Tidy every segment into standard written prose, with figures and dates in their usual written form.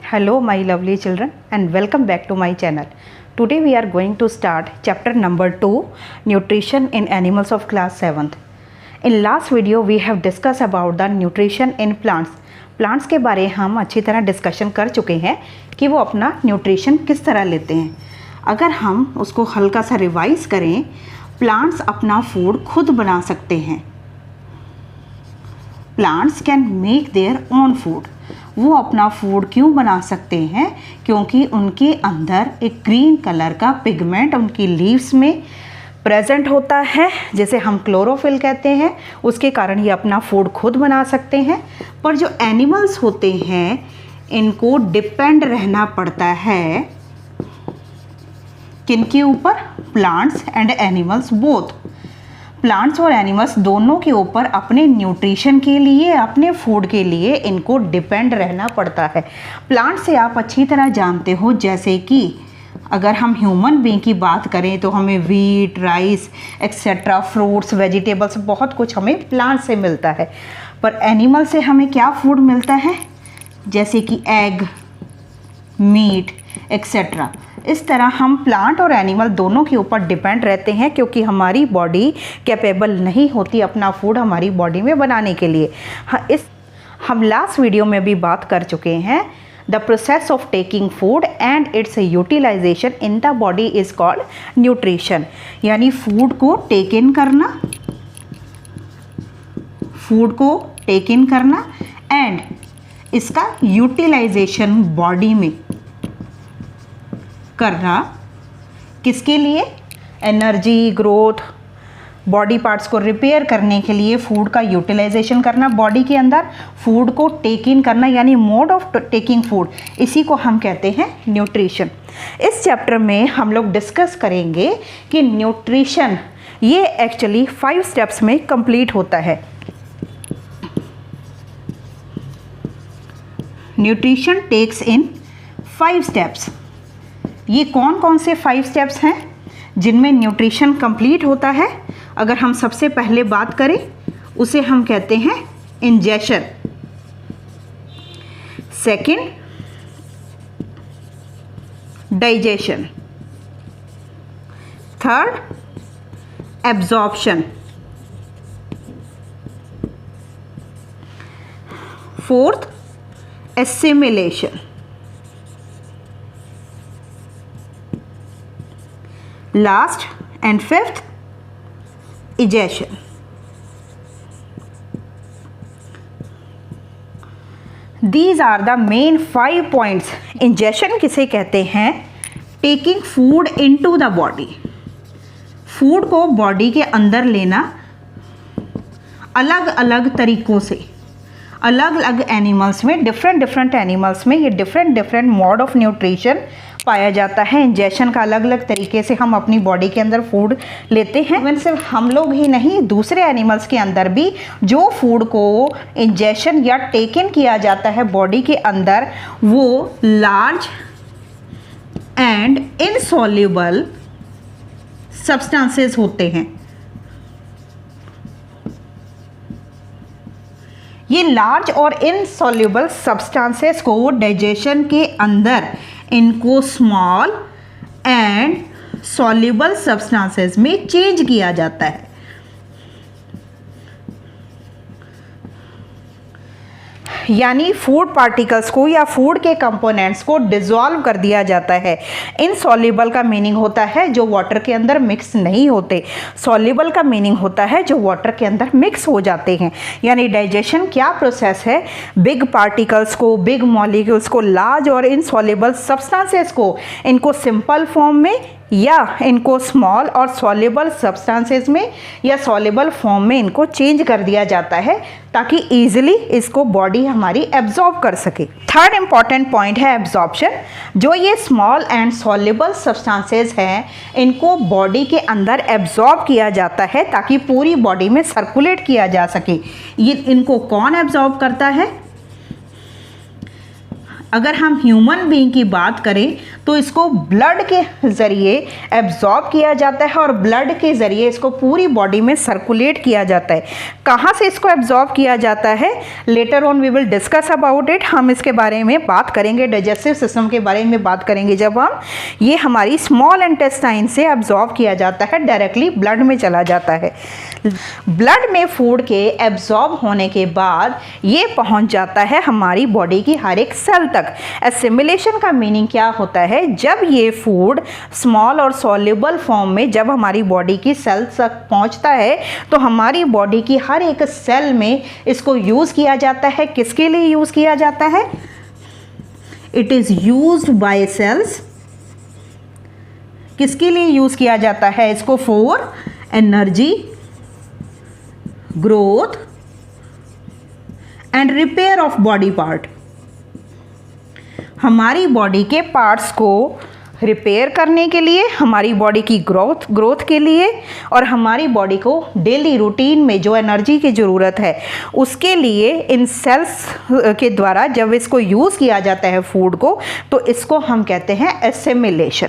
Hello my lovely children and welcome back to my channel. Today we are going to start chapter number 2, Nutrition in Animals of class 7th. In last video we have discussed about the nutrition in plants. Plants के बारे हम अच्छी तरह discussion कर चुके हैं कि वो अपना न्यूट्रिशन किस तरह लेते हैं. अगर हम उसको हल्का सा रिवाइज करें, प्लांट्स अपना फूड खुद बना सकते हैं. Plants can make their own food. वो अपना फूड क्यों बना सकते हैं? क्योंकि उनके अंदर एक ग्रीन कलर का पिगमेंट उनकी लीव्स में प्रेजेंट होता है, जिसे हम क्लोरोफिल कहते हैं. उसके कारण ये अपना फूड खुद बना सकते हैं. पर जो एनिमल्स होते हैं इनको डिपेंड रहना पड़ता है किनके ऊपर? Plants and animals both. Plants और एनिमल्स दोनों के ऊपर अपने न्यूट्रिशन के लिए, अपने फूड के लिए इनको डिपेंड रहना पड़ता है. प्लांट से आप अच्छी तरह जानते हो, जैसे कि अगर हम ह्यूमन बीइंग की बात करें तो हमें wheat, rice etcetera, fruits, vegetables, बहुत कुछ हमें प्लांट से मिलता है. पर एनिमल से हमें क्या फूड मिलता है? जैसे कि एग, मीट एक्सेट्रा. इस तरह हम प्लांट और एनिमल दोनों के ऊपर डिपेंड रहते हैं, क्योंकि हमारी बॉडी कैपेबल नहीं होती अपना फूड हमारी बॉडी में बनाने के लिए. हम लास्ट वीडियो में भी बात कर चुके हैं. The process of taking food and its utilization in the body is called nutrition. यानी फूड को टेक इन करना, एंड इसका यूटिलाइजेशन बॉडी में करना. किसके लिए? एनर्जी, ग्रोथ, बॉडी पार्ट्स को रिपेयर करने के लिए फूड का यूटिलाइजेशन करना. बॉडी के अंदर फूड को टेक इन करना, यानी मोड ऑफ टेकिंग फूड, इसी को हम कहते हैं न्यूट्रिशन. इस चैप्टर में हम लोग डिस्कस करेंगे कि न्यूट्रिशन ये एक्चुअली 5 स्टेप्स में कंप्लीट होता है. Nutrition takes in 5 steps. ये कौन कौन से 5 स्टेप्स हैं जिनमें न्यूट्रिशन कंप्लीट होता है? अगर हम सबसे पहले बात करें, उसे हम कहते हैं ingestion. Second, digestion. Third, absorption. Fourth, assimilation. Last and fifth, egestion. These are the main 5 points. Ingestion किसे कहते हैं? Taking food into the body. Food को बॉडी के अंदर लेना अलग अलग तरीक़ों से. अलग अलग एनिमल्स में, डिफरेंट एनिमल्स में ये डिफरेंट मोड ऑफ न्यूट्रिशन पाया जाता है. इंजेक्शन का अलग अलग तरीके से हम अपनी बॉडी के अंदर फूड लेते हैं. इवन सिर्फ हम लोग ही नहीं, दूसरे एनिमल्स के अंदर भी जो फूड को इंजेक्शन या टेक इन किया जाता है बॉडी के अंदर, वो लार्ज एंड इनसॉल्युबल सब्सटेंसेस होते हैं. ये लार्ज और इनसॉल्युबल सब्सटेंसेस को डाइजेशन के अंदर इनको स्मॉल एंड सॉल्युबल सब्सटेंसेस में चेंज किया जाता है. यानी फूड पार्टिकल्स को या फूड के कंपोनेंट्स को डिसॉल्व कर दिया जाता है. इनसॉल्युबल का मीनिंग होता है जो वाटर के अंदर मिक्स नहीं होते. सॉल्युबल का मीनिंग होता है जो वाटर के अंदर मिक्स हो जाते हैं. यानी डाइजेशन क्या प्रोसेस है? बिग पार्टिकल्स को, बिग मॉलिक्यूल्स को, लार्ज और इनसॉल्युबल सब्सटेंसेस को, इनको सिंपल फॉर्म में या इनको स्मॉल और सॉल्युबल सब्सटेंसेस में या सॉल्युबल फॉर्म में इनको चेंज कर दिया जाता है, ताकि ईजिली इसको बॉडी हमारी एब्जॉर्ब कर सके. थर्ड इंपॉर्टेंट पॉइंट है एब्जॉर्प्शन. जो ये स्मॉल एंड सॉल्युबल सब्सटेंसेस हैं, इनको बॉडी के अंदर एब्जॉर्ब किया जाता है ताकि पूरी बॉडी में सर्कुलेट किया जा सके. ये इनको कौन एब्जॉर्ब करता है? अगर हम ह्यूमन बीइंग की बात करें तो इसको ब्लड के ज़रिए एब्जॉर्ब किया जाता है और ब्लड के ज़रिए इसको पूरी बॉडी में सर्कुलेट किया जाता है। कहाँ से इसको एब्जॉर्ब किया जाता है, later on we will discuss about it. हम इसके बारे में बात करेंगे, डाइजेस्टिव सिस्टम के बारे में बात करेंगे जब हम। ये हमारी स्मॉल इंटेस्टाइन से एब्जॉर्ब किया जाता है, डायरेक्टली ब्लड में चला जाता है। ब्लड में फूड के एब्जॉर्ब होने के बाद ये पहुंच जाता है हमारी बॉडी की हर एक सेल तक। एसिमिलेशन का मीनिंग क्या होता है, जब ये फूड स्मॉल और सॉल्युबल फॉर्म में जब हमारी बॉडी की सेल तक पहुंचता है तो हमारी बॉडी की हर एक सेल में इसको यूज़ किया जाता है। किसके लिए यूज़ किया जाता है? It is used by cells. किसके लिए यूज़ किया जाता है इसको? For energy, growth and repair of body part. हमारी बॉडी के पार्ट्स को रिपेयर करने के लिए, हमारी बॉडी की ग्रोथ के लिए और हमारी बॉडी को डेली रूटीन में जो एनर्जी की ज़रूरत है उसके लिए इन सेल्स के द्वारा जब इसको यूज़ किया जाता है फूड को, तो इसको हम कहते हैं एसिमिलेशन।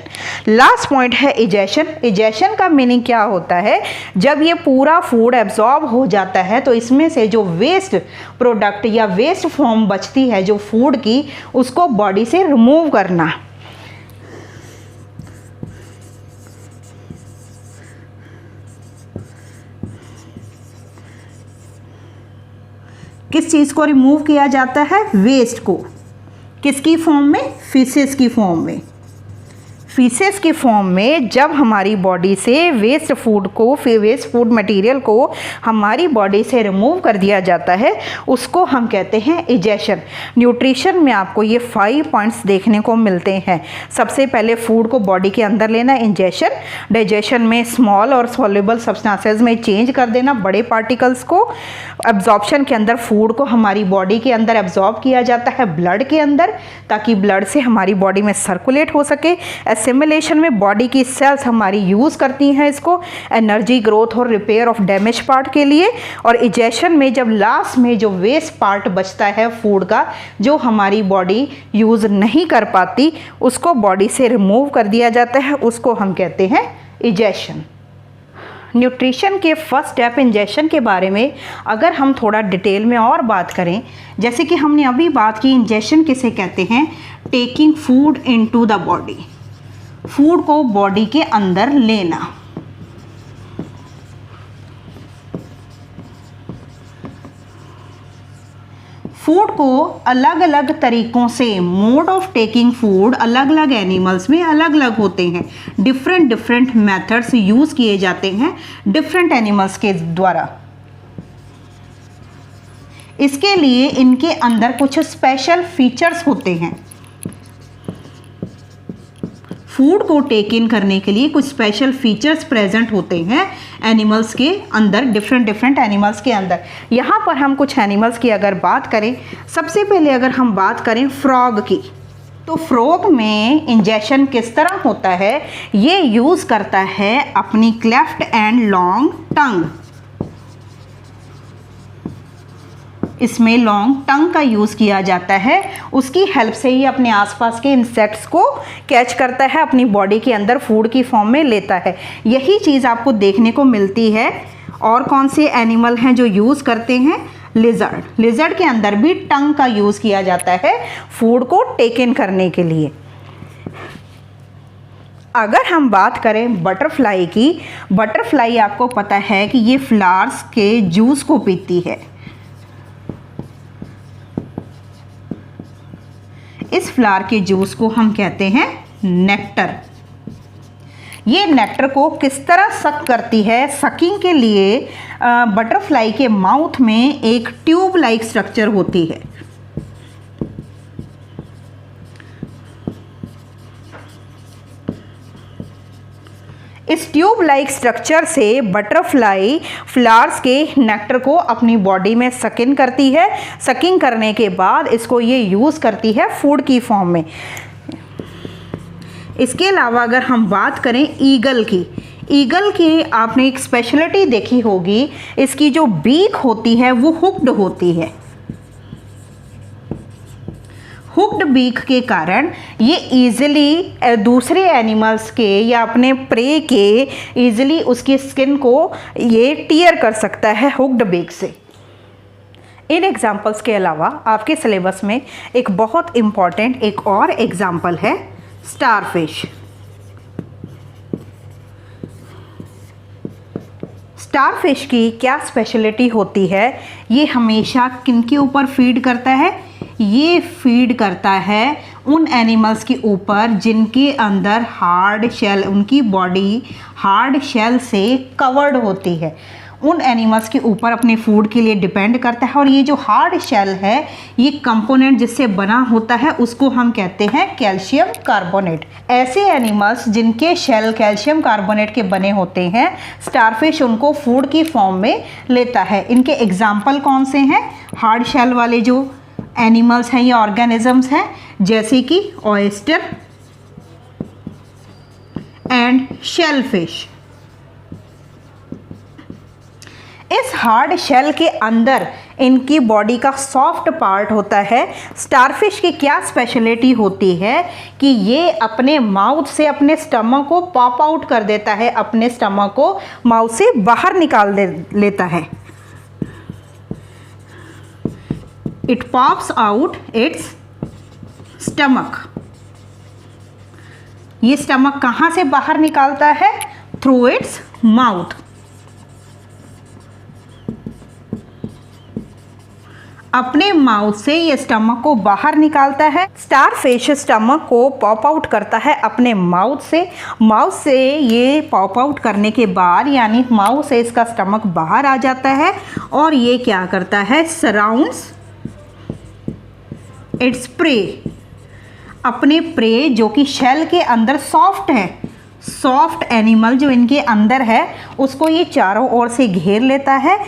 लास्ट पॉइंट है इजेशन। इजेशन का मीनिंग क्या होता है? जब ये पूरा फूड एब्जॉर्ब हो जाता है तो इसमें से जो वेस्ट प्रोडक्ट या वेस्ट फॉर्म बचती है जो फूड की, उसको बॉडी से रिमूव करना। किस चीज़ को रिमूव किया जाता है? वेस्ट को। किसकी फॉर्म में? फीसेस की फॉर्म में। फीसेस के फॉर्म में जब हमारी बॉडी से वेस्ट फूड मटेरियल को हमारी बॉडी से रिमूव कर दिया जाता है, उसको हम कहते हैं इजेशन। न्यूट्रिशन में आपको ये 5 पॉइंट्स देखने को मिलते हैं। सबसे पहले फूड को बॉडी के अंदर लेना, इंजेशन। डाइजेशन में स्मॉल और सॉल्युबल सब्सटेंसेस में चेंज कर देना बड़े पार्टिकल्स को। एब्जॉर्प्शन के अंदर फूड को हमारी बॉडी के अंदर एब्जॉर्ब किया जाता है ब्लड के अंदर, ताकि ब्लड से हमारी बॉडी में सर्कुलेट हो सके। एसिमिलेशन में बॉडी की सेल्स हमारी यूज़ करती हैं इसको एनर्जी, ग्रोथ और रिपेयर ऑफ डैमेज पार्ट के लिए। और इजेशन में जब लास्ट में जो वेस्ट पार्ट बचता है फूड का, जो हमारी बॉडी यूज़ नहीं कर पाती, उसको बॉडी से रिमूव कर दिया जाता है, उसको हम कहते हैं इजेशन। न्यूट्रिशन के फर्स्ट स्टेप इंजेशन के बारे में अगर हम थोड़ा डिटेल में और बात करें, जैसे कि हमने अभी बात की, इंजेशन किसे कहते हैं? Taking food into the body. Food को बॉडी के अंदर लेना। फूड को अलग अलग तरीक़ों से, मोड ऑफ टेकिंग फूड अलग अलग एनिमल्स में अलग अलग होते हैं। डिफरेंट मेथड्स यूज़ किए जाते हैं डिफरेंट एनिमल्स के द्वारा। इसके लिए इनके अंदर कुछ स्पेशल फीचर्स होते हैं। फूड को टेक इन करने के लिए कुछ स्पेशल फीचर्स प्रेजेंट होते हैं एनिमल्स के अंदर, डिफरेंट एनिमल्स के अंदर। यहाँ पर हम कुछ एनिमल्स की अगर बात करें, सबसे पहले अगर हम बात करें फ्रॉग की, तो फ्रॉग में इंजेशन किस तरह होता है? ये यूज़ करता है अपनी क्लेफ्ट एंड लॉन्ग टंग। इसमें लॉन्ग टंग का यूज़ किया जाता है। उसकी हेल्प से ही अपने आसपास के इंसेक्ट्स को कैच करता है, अपनी बॉडी के अंदर फूड की फॉर्म में लेता है। यही चीज़ आपको देखने को मिलती है। और कौन से एनिमल हैं जो यूज़ करते हैं? लिजर्ड। लिजर्ड के अंदर भी टंग का यूज़ किया जाता है फूड को टेक इन करने के लिए। अगर हम बात करें बटरफ्लाई की, बटरफ्लाई आपको पता है कि ये फ्लावर्स के जूस को पीती है। इस फ्लावर के जूस को हम कहते हैं नेक्टर। ये नेक्टर को किस तरह सक करती है? सकिंग के लिए बटरफ्लाई के माउथ में एक ट्यूब लाइक स्ट्रक्चर होती है। इस ट्यूब लाइक स्ट्रक्चर से बटरफ्लाई फ्लावर्स के नेक्टर को अपनी बॉडी में सकिन करती है। सकिंग करने के बाद इसको ये यूज़ करती है फूड की फॉर्म में। इसके अलावा अगर हम बात करें ईगल की, ईगल की आपने एक स्पेशलिटी देखी होगी, इसकी जो बीक होती है वो हुक्ड होती है। हुक्ड बीक के कारण ये ईजिली दूसरे एनिमल्स के या अपने प्रे के ईजिली उसकी स्किन को ये टीयर कर सकता है हुक्ड बीक से। इन एग्जाम्पल्स के अलावा आपके सिलेबस में एक बहुत इम्पॉर्टेंट एक और एग्जाम्पल है स्टारफिश। स्टारफिश की क्या स्पेशलिटी होती है, ये हमेशा किन के ऊपर फीड करता है? ये फीड करता है उन एनिमल्स के ऊपर जिनके अंदर हार्ड शेल, उनकी बॉडी हार्ड शेल से कवर्ड होती है। उन एनिमल्स के ऊपर अपने फूड के लिए डिपेंड करता है। और ये जो हार्ड शेल है, ये कंपोनेंट जिससे बना होता है उसको हम कहते हैं कैल्शियम कार्बोनेट। ऐसे एनिमल्स जिनके शेल कैल्शियम कार्बोनेट के बने होते हैं, स्टारफिश उनको फूड की फॉर्म में लेता है। इनके एग्जाम्पल कौन से हैं? हार्ड शेल वाले जो एनिमल्स हैं या ऑर्गेनिजम्स हैं, जैसे कि ऑयस्टर एंड शेलफिश। इस हार्ड शेल के अंदर इनकी बॉडी का सॉफ्ट पार्ट होता है। स्टारफिश की क्या स्पेशलिटी होती है कि ये अपने माउथ से अपने स्टमक को पॉप आउट कर देता है, अपने स्टमक को माउथ से बाहर निकाल लेता है। It pops out it's stomach. ये स्टमक कहाँ से बाहर निकालता है? Through its mouth. अपने माउथ से ये स्टमक को बाहर निकालता है। स्टारफिश स्टमक को पॉप आउट करता है अपने माउथ से। माउथ से ये पॉप आउट करने के बाद, यानी माउथ से इसका स्टमक बाहर आ जाता है और ये क्या करता है? Surrounds its prey. अपने प्रे जो कि शेल के अंदर सॉफ्ट है, सॉफ्ट एनिमल जो इनके अंदर है, उसको ये चारों ओर से घेर लेता है।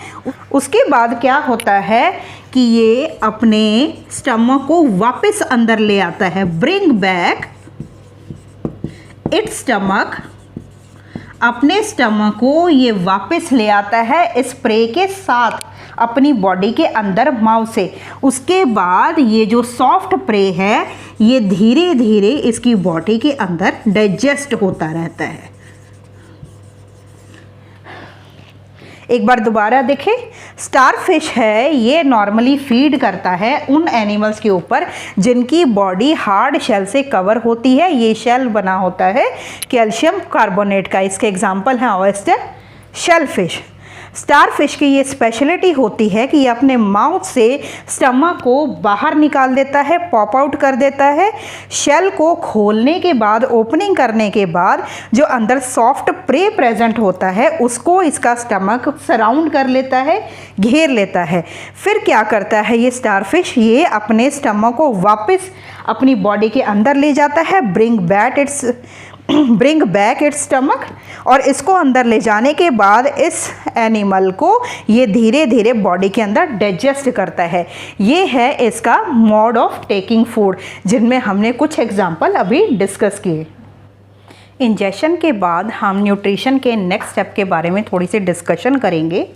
उसके बाद क्या होता है कि ये अपने स्टमक को वापस अंदर ले आता है। Bring back it's stomach. अपने स्टमक को ये वापस ले आता है इस प्रे के साथ अपनी बॉडी के अंदर माउथ से। उसके बाद ये जो सॉफ्ट प्रे है, ये धीरे धीरे इसकी बॉडी के अंदर डाइजेस्ट होता रहता है। एक बार दोबारा देखें, स्टारफिश है ये नॉर्मली फीड करता है उन एनिमल्स के ऊपर जिनकी बॉडी हार्ड शेल से कवर होती है। ये शेल बना होता है कैल्शियम कार्बोनेट का। इसके एग्जांपल हैं ऑयस्टर, शेलफिश। स्टारफिश की ये स्पेशलिटी होती है कि ये अपने माउथ से स्टमक को बाहर निकाल देता है, पॉप आउट कर देता है। शेल को खोलने के बाद, ओपनिंग करने के बाद, जो अंदर सॉफ्ट प्रे प्रेजेंट होता है उसको इसका स्टमक सराउंड कर लेता है, घेर लेता है। फिर क्या करता है ये स्टारफिश? ये अपने स्टमक को वापस अपनी बॉडी के अंदर ले जाता है। Bring back it's stomach. और इसको अंदर ले जाने के बाद इस एनिमल को ये धीरे धीरे बॉडी के अंदर डाइजेस्ट करता है। ये है इसका मोड ऑफ टेकिंग फूड, जिनमें हमने कुछ एग्जाम्पल अभी डिस्कस किए। इंजेक्शन के बाद हम न्यूट्रिशन के नेक्स्ट स्टेप के बारे में थोड़ी सी डिस्कशन करेंगे।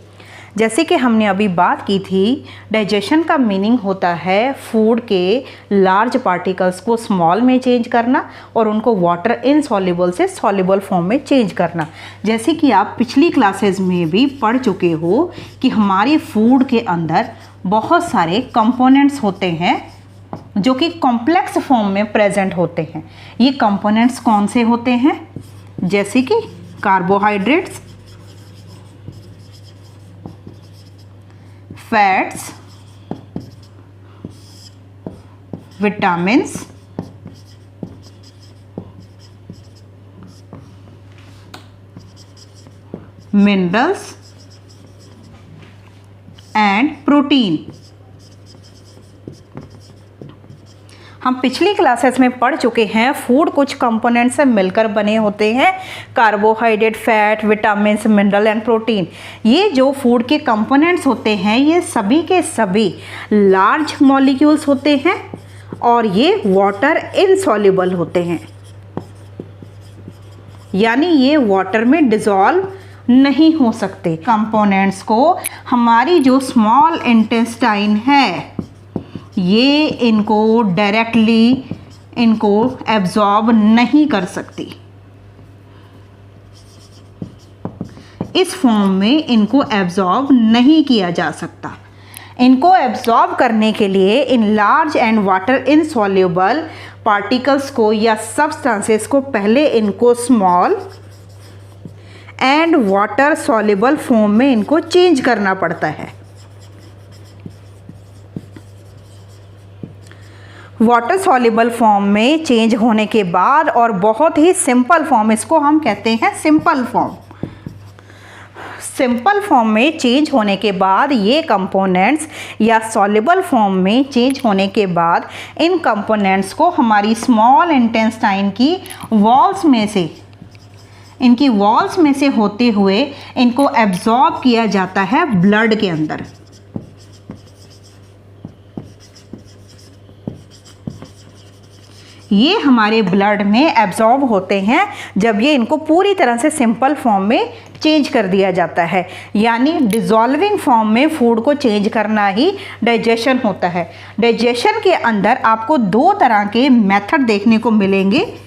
जैसे कि हमने अभी बात की थी, डाइजेशन का मीनिंग होता है फूड के लार्ज पार्टिकल्स को स्मॉल में चेंज करना और उनको वाटर इनसॉल्युबल से सॉल्युबल फॉर्म में चेंज करना। जैसे कि आप पिछली क्लासेस में भी पढ़ चुके हो कि हमारे फूड के अंदर बहुत सारे कंपोनेंट्स होते हैं जो कि कॉम्प्लेक्स फॉर्म में प्रेजेंट होते हैं। ये कंपोनेंट्स कौन से होते हैं? जैसे कि carbohydrates, fats, vitamins, minerals and protein. हम पिछली क्लासेस में पढ़ चुके हैं फूड कुछ कंपोनेंट से मिलकर बने होते हैं, carbohydrate, fat, vitamins, mineral and protein. ये जो फूड के कंपोनेंट्स होते हैं ये सभी के सभी लार्ज मॉलिक्यूल्स होते हैं और ये वाटर इनसॉल्युबल होते हैं, यानी ये वाटर में डिसॉल्व नहीं हो सकते। कंपोनेंट्स को हमारी जो स्मॉल इंटेस्टाइन है ये इनको डायरेक्टली इनको एब्जॉर्ब नहीं कर सकती, इस फॉर्म में इनको एब्जॉर्ब नहीं किया जा सकता। इनको एब्जॉर्ब करने के लिए in large and water insoluble particles को या सब्सटेंसेस को पहले इनको small and water soluble form में इनको चेंज करना पड़ता है। वाटर सॉल्युबल फॉर्म में चेंज होने के बाद और बहुत ही सिंपल फॉर्म, इसको हम कहते हैं सिंपल फॉर्म। सिंपल फॉर्म में चेंज होने के बाद ये कंपोनेंट्स या सॉल्युबल फॉर्म में चेंज होने के बाद इन कंपोनेंट्स को हमारी स्मॉल इंटेस्टाइन की वॉल्स में से, इनकी वॉल्स में से होते हुए इनको एब्जॉर्ब किया जाता है ब्लड के अंदर। ये हमारे ब्लड में एब्जॉर्ब होते हैं जब ये इनको पूरी तरह से सिंपल फॉर्म में चेंज कर दिया जाता है। यानी डिज़ोल्विंग फॉर्म में फूड को चेंज करना ही डाइजेशन होता है। डाइजेशन के अंदर आपको दो तरह के मेथड देखने को मिलेंगे,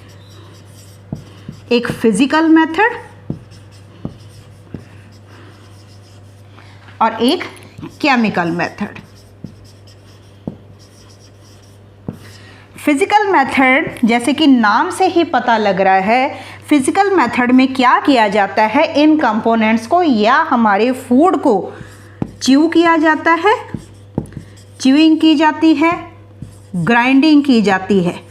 एक फिजिकल मेथड और एक केमिकल मेथड। फिजिकल मेथड जैसे कि नाम से ही पता लग रहा है, फिजिकल मेथड में क्या किया जाता है, इन कंपोनेंट्स को या हमारे फूड को च्यू किया जाता है, च्यूइंग की जाती है, ग्राइंडिंग की जाती है।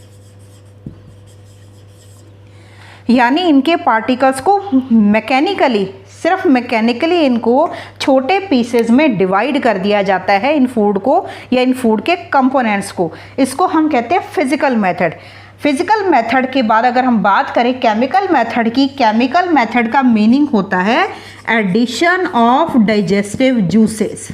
यानी इनके पार्टिकल्स को मैकेनिकली, सिर्फ मैकेनिकली इनको छोटे पीसेस में डिवाइड कर दिया जाता है, इन फूड को या इन फूड के कंपोनेंट्स को। इसको हम कहते हैं फिजिकल मेथड। फिजिकल मेथड के बाद अगर हम बात करें केमिकल मेथड की, केमिकल मेथड का मीनिंग होता है एडिशन ऑफ डाइजेस्टिव जूसेस।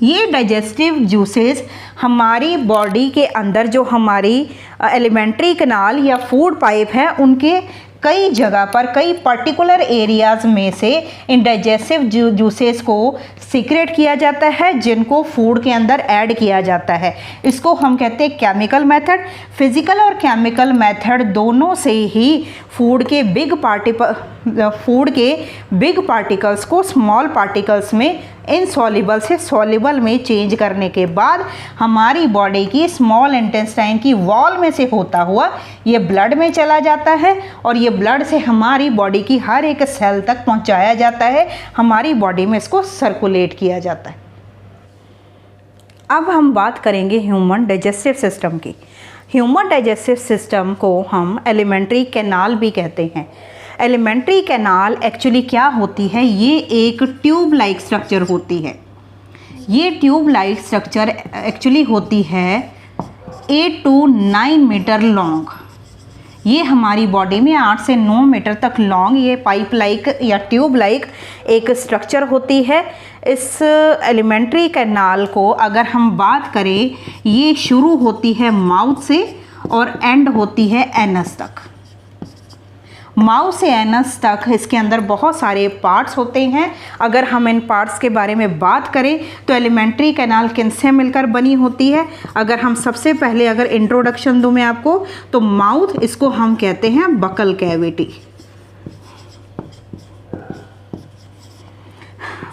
ये डाइजेस्टिव जूसेस हमारी बॉडी के अंदर जो हमारी एलिमेंट्री कैनाल या फूड पाइप है, उनके कई जगह पर, कई पर्टिकुलर एरियाज़ में से इन डाइजेस्टिव जूसेस को सीक्रेट किया जाता है, जिनको फूड के अंदर ऐड किया जाता है। इसको हम कहते हैं केमिकल मेथड। फिजिकल और केमिकल मेथड दोनों से ही फूड के बिग पार्टिकल्स को स्मॉल पार्टिकल्स में इनसॉल्युबल से सॉल्युबल में चेंज करने के बाद हमारी बॉडी की स्मॉल इंटेस्टाइन की वॉल में से होता हुआ ये ब्लड में चला जाता है और ये ब्लड से हमारी बॉडी की हर एक सेल तक पहुंचाया जाता है, हमारी बॉडी में इसको सर्कुलेट किया जाता है। अब हम बात करेंगे ह्यूमन डाइजेस्टिव सिस्टम की। ह्यूमन डाइजेस्टिव सिस्टम को हम एलिमेंट्री कैनाल भी कहते हैं। एलिमेंट्री कैनाल एक्चुअली क्या होती है, ये एक ट्यूब लाइक स्ट्रक्चर होती है। ये ट्यूब लाइक स्ट्रक्चर एक्चुअली होती है 8 to 9 मीटर लॉन्ग। ये हमारी बॉडी में 8 से 9 मीटर तक लॉन्ग ये पाइप लाइक या ट्यूब लाइक एक स्ट्रक्चर होती है। इस एलिमेंट्री कैनाल को अगर हम बात करें, ये शुरू होती है माउथ से और एंड होती है एनस तक। माउथ से एनस तक इसके अंदर बहुत सारे पार्ट्स होते हैं। अगर हम इन पार्ट्स के बारे में बात करें तो एलिमेंट्री कैनाल किनसे मिलकर बनी होती है, अगर हम सबसे पहले अगर इंट्रोडक्शन दूं मैं आपको, तो माउथ, इसको हम कहते हैं बकल कैविटी।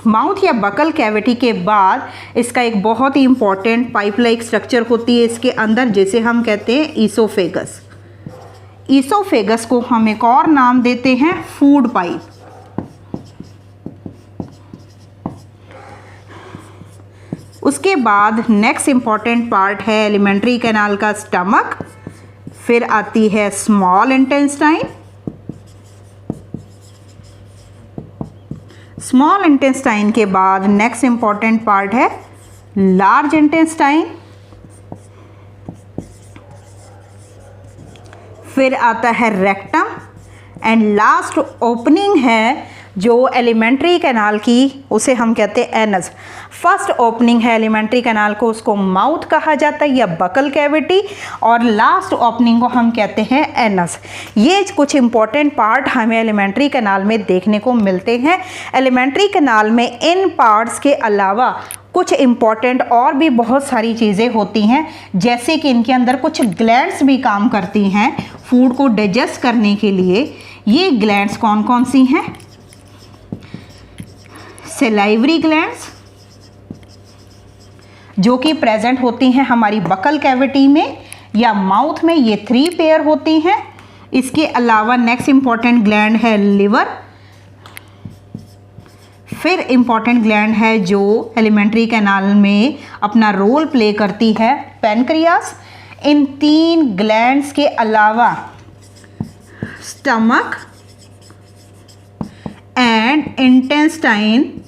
माउथ या बकल कैविटी के बाद इसका एक बहुत ही इंपॉर्टेंट पाइप लाइक स्ट्रक्चर होती है इसके अंदर, जिसे हम कहते हैं ईसोफेगस। ईसोफेगस को हम एक और नाम देते हैं फूड पाइप। उसके बाद नेक्स्ट इंपॉर्टेंट पार्ट है एलिमेंट्री कैनाल का स्टमक, फिर आती है स्मॉल इंटेस्टाइन। स्मॉल इंटेस्टाइन के बाद नेक्स्ट इंपॉर्टेंट पार्ट है लार्ज इंटेस्टाइन, फिर आता है रेक्टम एंड लास्ट ओपनिंग है जो एलिमेंट्री कैनाल की उसे हम कहते हैं एनस। फर्स्ट ओपनिंग है एलिमेंट्री कैनाल को, उसको माउथ कहा जाता है या बकल कैविटी, और लास्ट ओपनिंग को हम कहते हैं एनस। ये कुछ इंपॉर्टेंट पार्ट हमें एलिमेंट्री कैनाल में देखने को मिलते हैं। एलिमेंट्री कैनाल में इन पार्ट्स के अलावा कुछ इम्पॉर्टेंट और भी बहुत सारी चीज़ें होती हैं, जैसे कि इनके अंदर कुछ ग्लैंड्स भी काम करती हैं फूड को डाइजेस्ट करने के लिए। ये ग्लैंड्स कौन कौन सी हैं? सलाइवरी ग्लैंड्स जो कि प्रेजेंट होती हैं हमारी बकल कैविटी में या माउथ में, ये 3 पेयर होती हैं। इसके अलावा नेक्स्ट इंपॉर्टेंट ग्लैंड है लिवर। फिर इंपॉर्टेंट ग्लैंड है जो एलिमेंट्री कैनाल में अपना रोल प्ले करती है, पैनक्रियास। इन 3 ग्लैंड्स के अलावा स्टमक एंड इंटेस्टाइन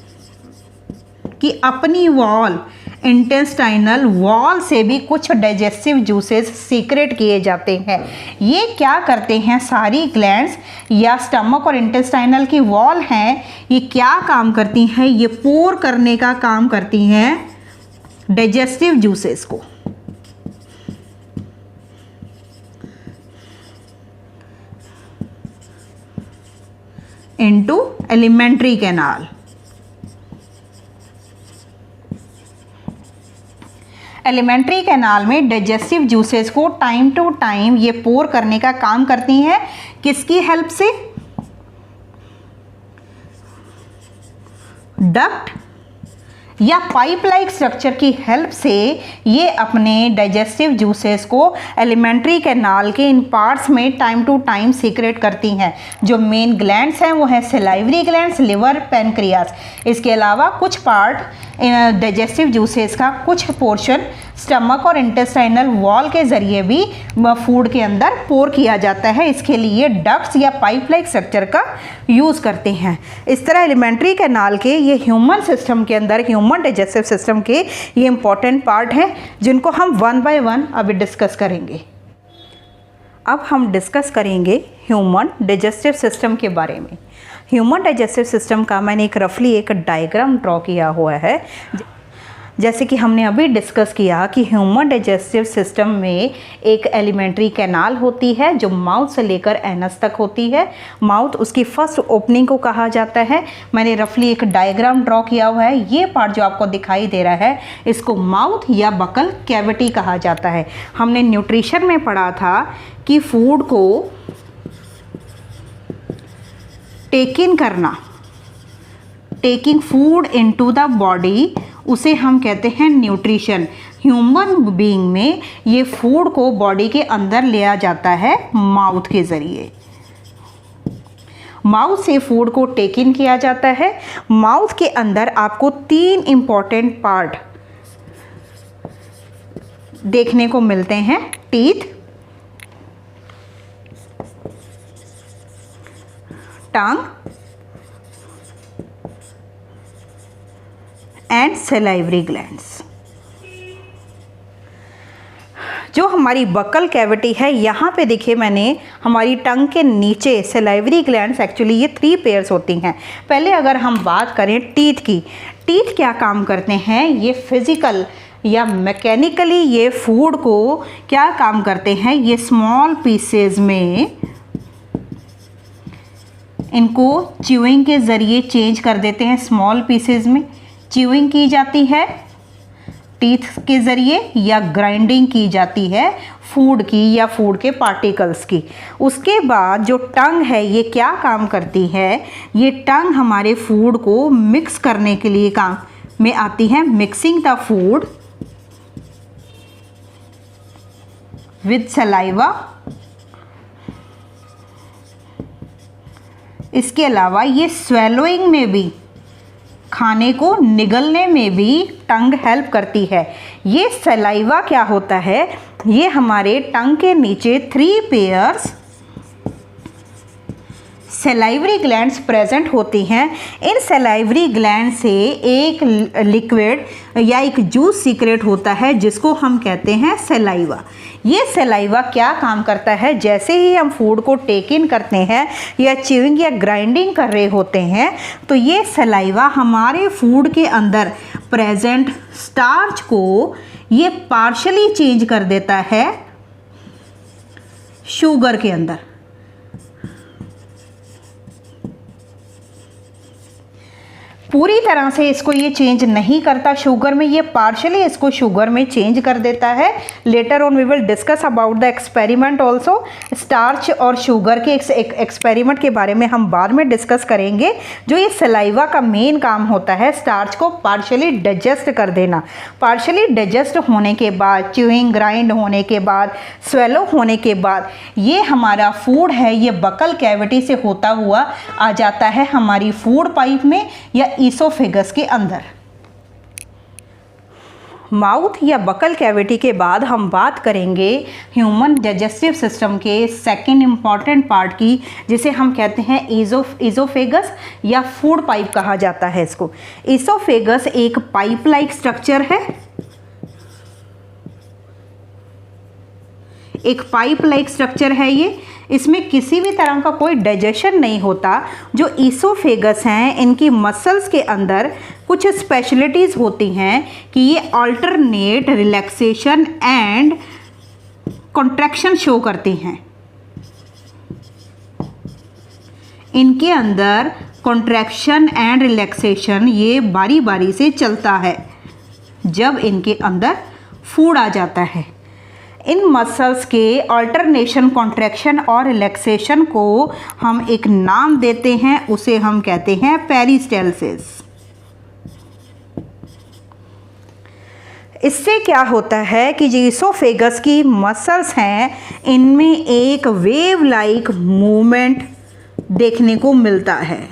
की अपनी वॉल, इंटेस्टाइनल वॉल से भी कुछ डाइजेस्टिव जूसेस सीक्रेट किए जाते हैं। ये क्या करते हैं सारी ग्लैंड्स या स्टमक और इंटेस्टाइनल की वॉल हैं, ये क्या काम करती हैं? ये पोर करने का काम करती हैं डाइजेस्टिव जूसेस को। Into alimentary canal. Alimentary canal में डाइजेस्टिव जूसेस को टाइम टू टाइम ये पोर करने का काम करती हैं। किसकी हेल्प से? डक्ट या पाइप लाइक स्ट्रक्चर की हेल्प से ये अपने डाइजेस्टिव जूसेस को एलिमेंट्री कैनाल के इन पार्ट्स में टाइम टू टाइम सीक्रेट करती हैं। जो मेन ग्लैंड्स हैं वो है सलाइवरी ग्लैंड्स, लिवर, पैनक्रियास। इसके अलावा कुछ पार्ट डाइजेस्टिव जूसेस का कुछ पोर्शन स्टमक और इंटेस्टाइनल वॉल के ज़रिए भी फूड के अंदर पोर किया जाता है। इसके लिए डक्ट्स या पाइप लाइक स्ट्रक्चर का यूज़ करते हैं। इस तरह एलिमेंट्री कैनाल के ये ह्यूमन सिस्टम के अंदर, ह्यूमन डाइजेस्टिव सिस्टम के ये इंपॉर्टेंट पार्ट हैं जिनको हम 1 बाय 1 अभी डिस्कस करेंगे। अब हम डिस्कस करेंगे ह्यूमन डाइजेस्टिव सिस्टम के बारे में। ह्यूमन डाइजेस्टिव सिस्टम का मैंने एक रफली एक डायग्राम ड्रॉ किया हुआ है। जैसे कि हमने अभी डिस्कस किया कि ह्यूमन डाइजेस्टिव सिस्टम में एक एलिमेंट्री कैनाल होती है जो माउथ से लेकर एनस तक होती है। माउथ उसकी फर्स्ट ओपनिंग को कहा जाता है। मैंने रफली एक डायग्राम ड्रॉ किया हुआ है। ये पार्ट जो आपको दिखाई दे रहा है इसको माउथ या बकल कैविटी कहा जाता है। हमने न्यूट्रिशन में पढ़ा था कि फूड को taking food into the body, उसे हम कहते हैं न्यूट्रिशन। ह्यूमन बीइंग में ये फूड को बॉडी के अंदर लिया जाता है माउथ के ज़रिए। माउथ से फूड को टेक इन किया जाता है। माउथ के अंदर आपको 3 इंपॉर्टेंट पार्ट देखने को मिलते हैं, teeth, tongue and salivary glands. जो हमारी बकल कैविटी है, यहाँ पे देखिए मैंने हमारी टंग के नीचे सलाइवरी ग्लैंड्स, एक्चुअली ये 3 पेयर्स होती हैं। पहले अगर हम बात करें टीथ की, टीथ क्या काम करते हैं? ये फिजिकल या मैकेनिकली ये फूड को क्या काम करते हैं? ये स्मॉल पीसेज में इनको च्यूइंग के ज़रिए चेंज कर देते हैं। स्मॉल पीसेज में च्यूइंग की जाती है टीथ के ज़रिए या ग्राइंडिंग की जाती है फूड की या फूड के पार्टिकल्स की। उसके बाद जो टंग है ये क्या काम करती है? ये टंग हमारे फूड को मिक्स करने के लिए काम में आती है, mixing the food with saliva. इसके अलावा ये स्वेलोइंग में भी, खाने को निगलने में भी टंग हेल्प करती है। ये सलाइवा क्या होता है? ये हमारे टंग के नीचे 3 पेयर्स सलाइवरी ग्लैंड्स प्रेजेंट होती हैं। इन सलाइवरी ग्लैंड से एक लिक्विड या एक जूस सीक्रेट होता है जिसको हम कहते हैं सलाइवा। ये सलाइवा क्या काम करता है, जैसे ही हम फूड को टेक इन करते हैं या च्यूइंग या ग्राइंडिंग कर रहे होते हैं तो ये सलाइवा हमारे फूड के अंदर प्रेजेंट स्टार्च को ये पार्शली चेंज कर देता है शुगर के अंदर। पूरी तरह से इसको ये चेंज नहीं करता शुगर में, ये पार्शली इसको शुगर में चेंज कर देता है। Later on we will discuss about the experiment also. Starch और शुगर के एक्सपेरिमेंट के बारे में हम बाद में डिस्कस करेंगे। जो ये सलाइवा का मेन काम होता है स्टार्च को पार्शली डाइजेस्ट कर देना। पार्शली डाइजेस्ट होने के बाद, च्यूइंग ग्राइंड होने के बाद, स्वेलो होने के बाद ये हमारा फूड है ये बकल कैविटी से होता हुआ आ जाता है हमारी फूड पाइप में या ईसोफेगस के अंदर। माउथ या बकल कैविटी के बाद हम बात करेंगे ह्यूमन डाइजेस्टिव सिस्टम के सेकंड इम्पॉर्टेंट पार्ट की, जिसे हम कहते हैं ईसोफेगस या फूड पाइप कहा जाता है इसको। ईसोफेगस एक पाइप लाइक स्ट्रक्चर है, एक पाइप लाइक स्ट्रक्चर है ये। इसमें किसी भी तरह का कोई डाइजेशन नहीं होता। जो ईसोफेगस हैं इनकी मसल्स के अंदर कुछ स्पेशलिटीज़ होती हैं कि ये alternate relaxation and contraction show करती हैं। इनके अंदर कॉन्ट्रैक्शन एंड रिलैक्सेशन ये बारी बारी से चलता है जब इनके अंदर फूड आ जाता है। इन मसल्स के अल्टरनेशन, कॉन्ट्रैक्शन और रिलैक्सेशन को हम एक नाम देते हैं, उसे हम कहते हैं पेरिस्टालसिस। इससे क्या होता है कि जो ईसोफेगस की मसल्स हैं इनमें एक वेव लाइक मूवमेंट देखने को मिलता है।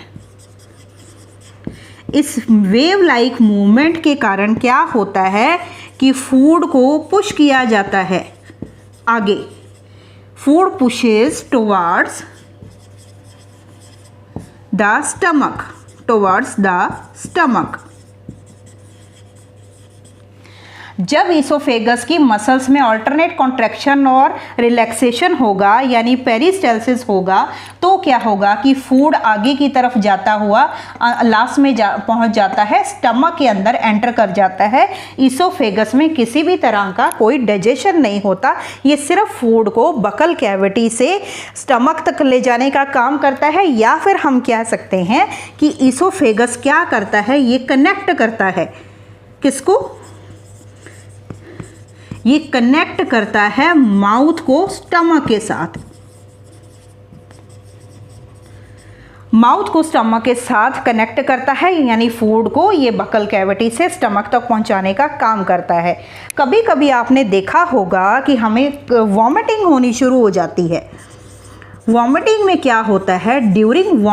इस वेव लाइक मूवमेंट के कारण क्या होता है कि फूड को पुश किया जाता है आगे। Food pushes towards the stomach. जब ईसोफेगस की मसल्स में अल्टरनेट कॉन्ट्रैक्शन और रिलैक्सेशन होगा यानी पेरिस्टालसिस होगा तो क्या होगा कि फूड आगे की तरफ जाता हुआ लास्ट में पहुंच जाता है, स्टमक के अंदर एंटर कर जाता है। ईसोफेगस में किसी भी तरह का कोई डाइजेशन नहीं होता, ये सिर्फ फूड को बकल कैविटी से स्टमक तक ले जाने का काम करता है। या फिर हम कह सकते हैं कि ईसोफेगस क्या करता है, ये कनेक्ट करता है किसको, ये कनेक्ट करता है माउथ को स्टमक के साथ। माउथ को स्टमक के साथ कनेक्ट करता है यानी फूड को ये बकल कैविटी से स्टमक तक पहुंचाने का काम करता है। कभी कभी आपने देखा होगा कि हमें वॉमिटिंग होनी शुरू हो जाती है। वॉमिटिंग में क्या होता है, ड्यूरिंग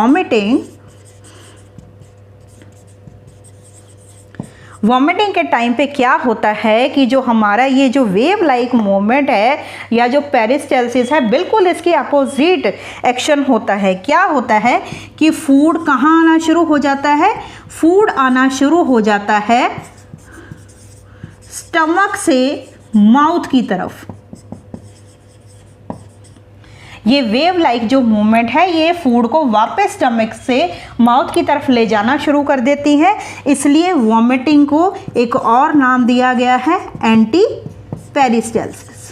वॉमिटिंग के टाइम पे क्या होता है कि जो हमारा ये जो वेव लाइक मूवमेंट है या जो पेरिस्टालसिस है बिल्कुल इसके अपोजिट एक्शन होता है। क्या होता है कि फूड कहाँ आना शुरू हो जाता है, फूड आना शुरू हो जाता है स्टमक से माउथ की तरफ। ये वेव लाइक जो मूवमेंट है ये फूड को वापस स्टमक से माउथ की तरफ ले जाना शुरू कर देती है। इसलिए वॉमिटिंग को एक और नाम दिया गया है एंटी पेरिस्टालसिस।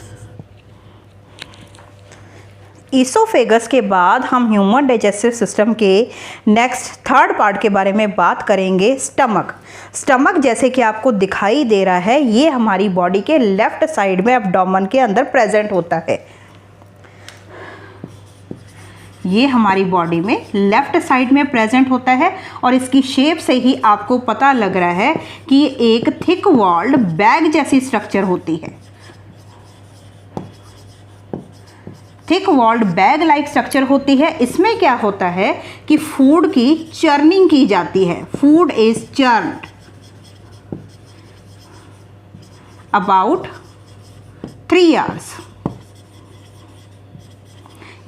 ईसोफेगस के बाद हम ह्यूमन डाइजेस्टिव सिस्टम के नेक्स्ट थर्ड पार्ट के बारे में बात करेंगे, स्टमक। स्टमक जैसे कि आपको दिखाई दे रहा है ये हमारी बॉडी के लेफ्ट साइड में एब्डोमेन के अंदर प्रेजेंट होता है। ये हमारी बॉडी में लेफ्ट साइड में प्रेजेंट होता है और इसकी शेप से ही आपको पता लग रहा है कि ये एक थिक वॉल्ड बैग जैसी स्ट्रक्चर होती है। Thick walled bag like structure होती है। इसमें क्या होता है कि फूड की चर्निंग की जाती है। फूड इज चर्न्ड अबाउट 3 आवर्स,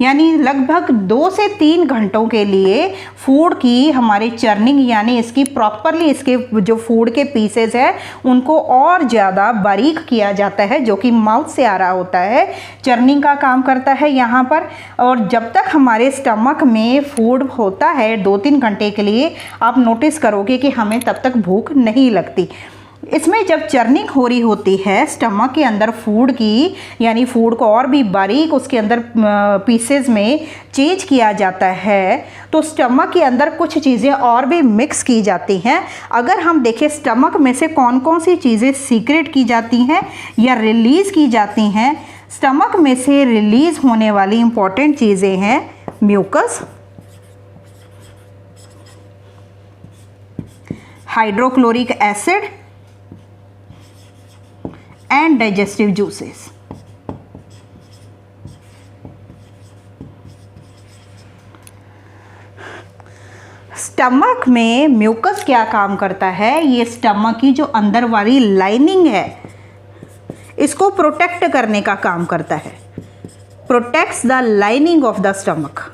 यानी लगभग 2 से 3 घंटों के लिए फूड की हमारी चर्निंग यानी इसकी प्रॉपरली इसके जो फूड के पीसेस है उनको और ज़्यादा बारीक किया जाता है, जो कि माउथ से आ रहा होता है, चर्निंग का काम करता है यहाँ पर। और जब तक हमारे स्टमक में फूड होता है 2-3 घंटे के लिए, आप नोटिस करोगे कि हमें तब तक भूख नहीं लगती। इसमें जब चर्निंग हो रही होती है स्टमक के अंदर फूड की, यानी फूड को और भी बारीक उसके अंदर पीसेस में चेंज किया जाता है, तो स्टमक के अंदर कुछ चीज़ें और भी मिक्स की जाती हैं। अगर हम देखें स्टमक में से कौन कौन सी चीज़ें सीक्रेट की जाती हैं या रिलीज़ की जाती हैं, स्टमक में से रिलीज़ होने वाली इंपॉर्टेंट चीज़ें हैं mucus, hydrochloric acid and digestive juices. Stomach में म्यूकस क्या काम करता है, ये स्टमक की जो अंदर वाली लाइनिंग है इसको प्रोटेक्ट करने का काम करता है, protects the lining of the stomach.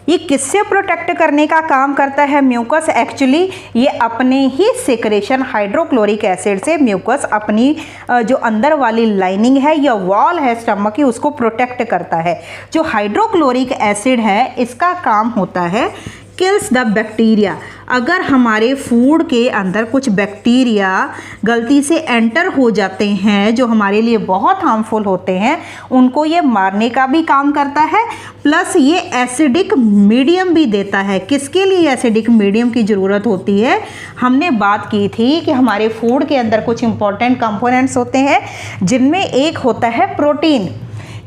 ये किससे प्रोटेक्ट करने का काम करता है म्यूकस? एक्चुअली ये अपने ही सिक्रेशन हाइड्रोक्लोरिक एसिड से म्यूकस अपनी जो अंदर वाली लाइनिंग है या वॉल है स्टमक की उसको प्रोटेक्ट करता है। जो हाइड्रोक्लोरिक एसिड है इसका काम होता है किल्स द बैक्टीरिया। अगर हमारे फूड के अंदर कुछ बैक्टीरिया गलती से एंटर हो जाते हैं जो हमारे लिए बहुत हार्मफुल होते हैं, उनको ये मारने का भी काम करता है, प्लस ये एसिडिक मीडियम भी देता है। किसके लिए एसिडिक मीडियम की ज़रूरत होती है? हमने बात की थी कि हमारे फूड के अंदर कुछ इंपॉर्टेंट कंपोनेंट्स होते हैं जिनमें एक होता है प्रोटीन।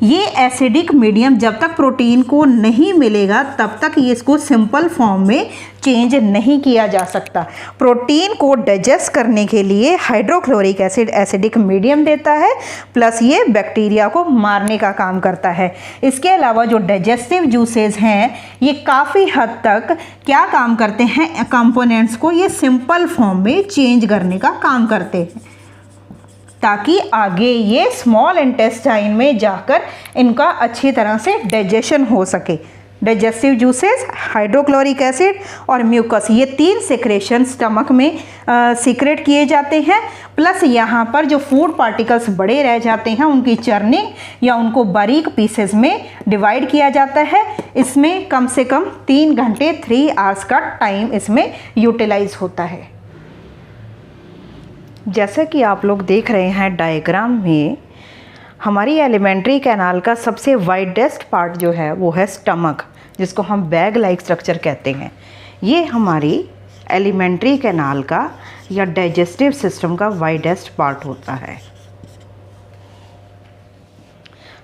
ये एसिडिक मीडियम जब तक प्रोटीन को नहीं मिलेगा तब तक ये इसको सिंपल फॉर्म में चेंज नहीं किया जा सकता। प्रोटीन को डाइजेस्ट करने के लिए हाइड्रोक्लोरिक एसिड एसिडिक मीडियम देता है, प्लस ये बैक्टीरिया को मारने का काम करता है। इसके अलावा जो डाइजेस्टिव जूसेस हैं ये काफ़ी हद तक क्या काम करते हैं, कंपोनेंट्स को ये सिंपल फॉर्म में चेंज करने का काम करते हैं ताकि आगे ये स्मॉल इंटेस्टाइन में जाकर इनका अच्छी तरह से डाइजेशन हो सके। डाइजेस्टिव जूसेस, हाइड्रोक्लोरिक एसिड और म्यूकस, ये 3 सिक्रेशन स्टमक में सीक्रेट किए जाते हैं। प्लस यहाँ पर जो फूड पार्टिकल्स बड़े रह जाते हैं उनकी चर्निंग या उनको बारीक पीसेस में डिवाइड किया जाता है। इसमें कम से कम 3 घंटे 3 आवर्स का टाइम इसमें यूटिलाइज होता है। जैसा कि आप लोग देख रहे हैं डायग्राम में, हमारी एलिमेंट्री कैनाल का सबसे वाइडेस्ट पार्ट जो है वो है स्टमक, जिसको हम बैग लाइक स्ट्रक्चर कहते हैं। ये हमारी एलिमेंट्री कैनाल का या डाइजेस्टिव सिस्टम का वाइडेस्ट पार्ट होता है।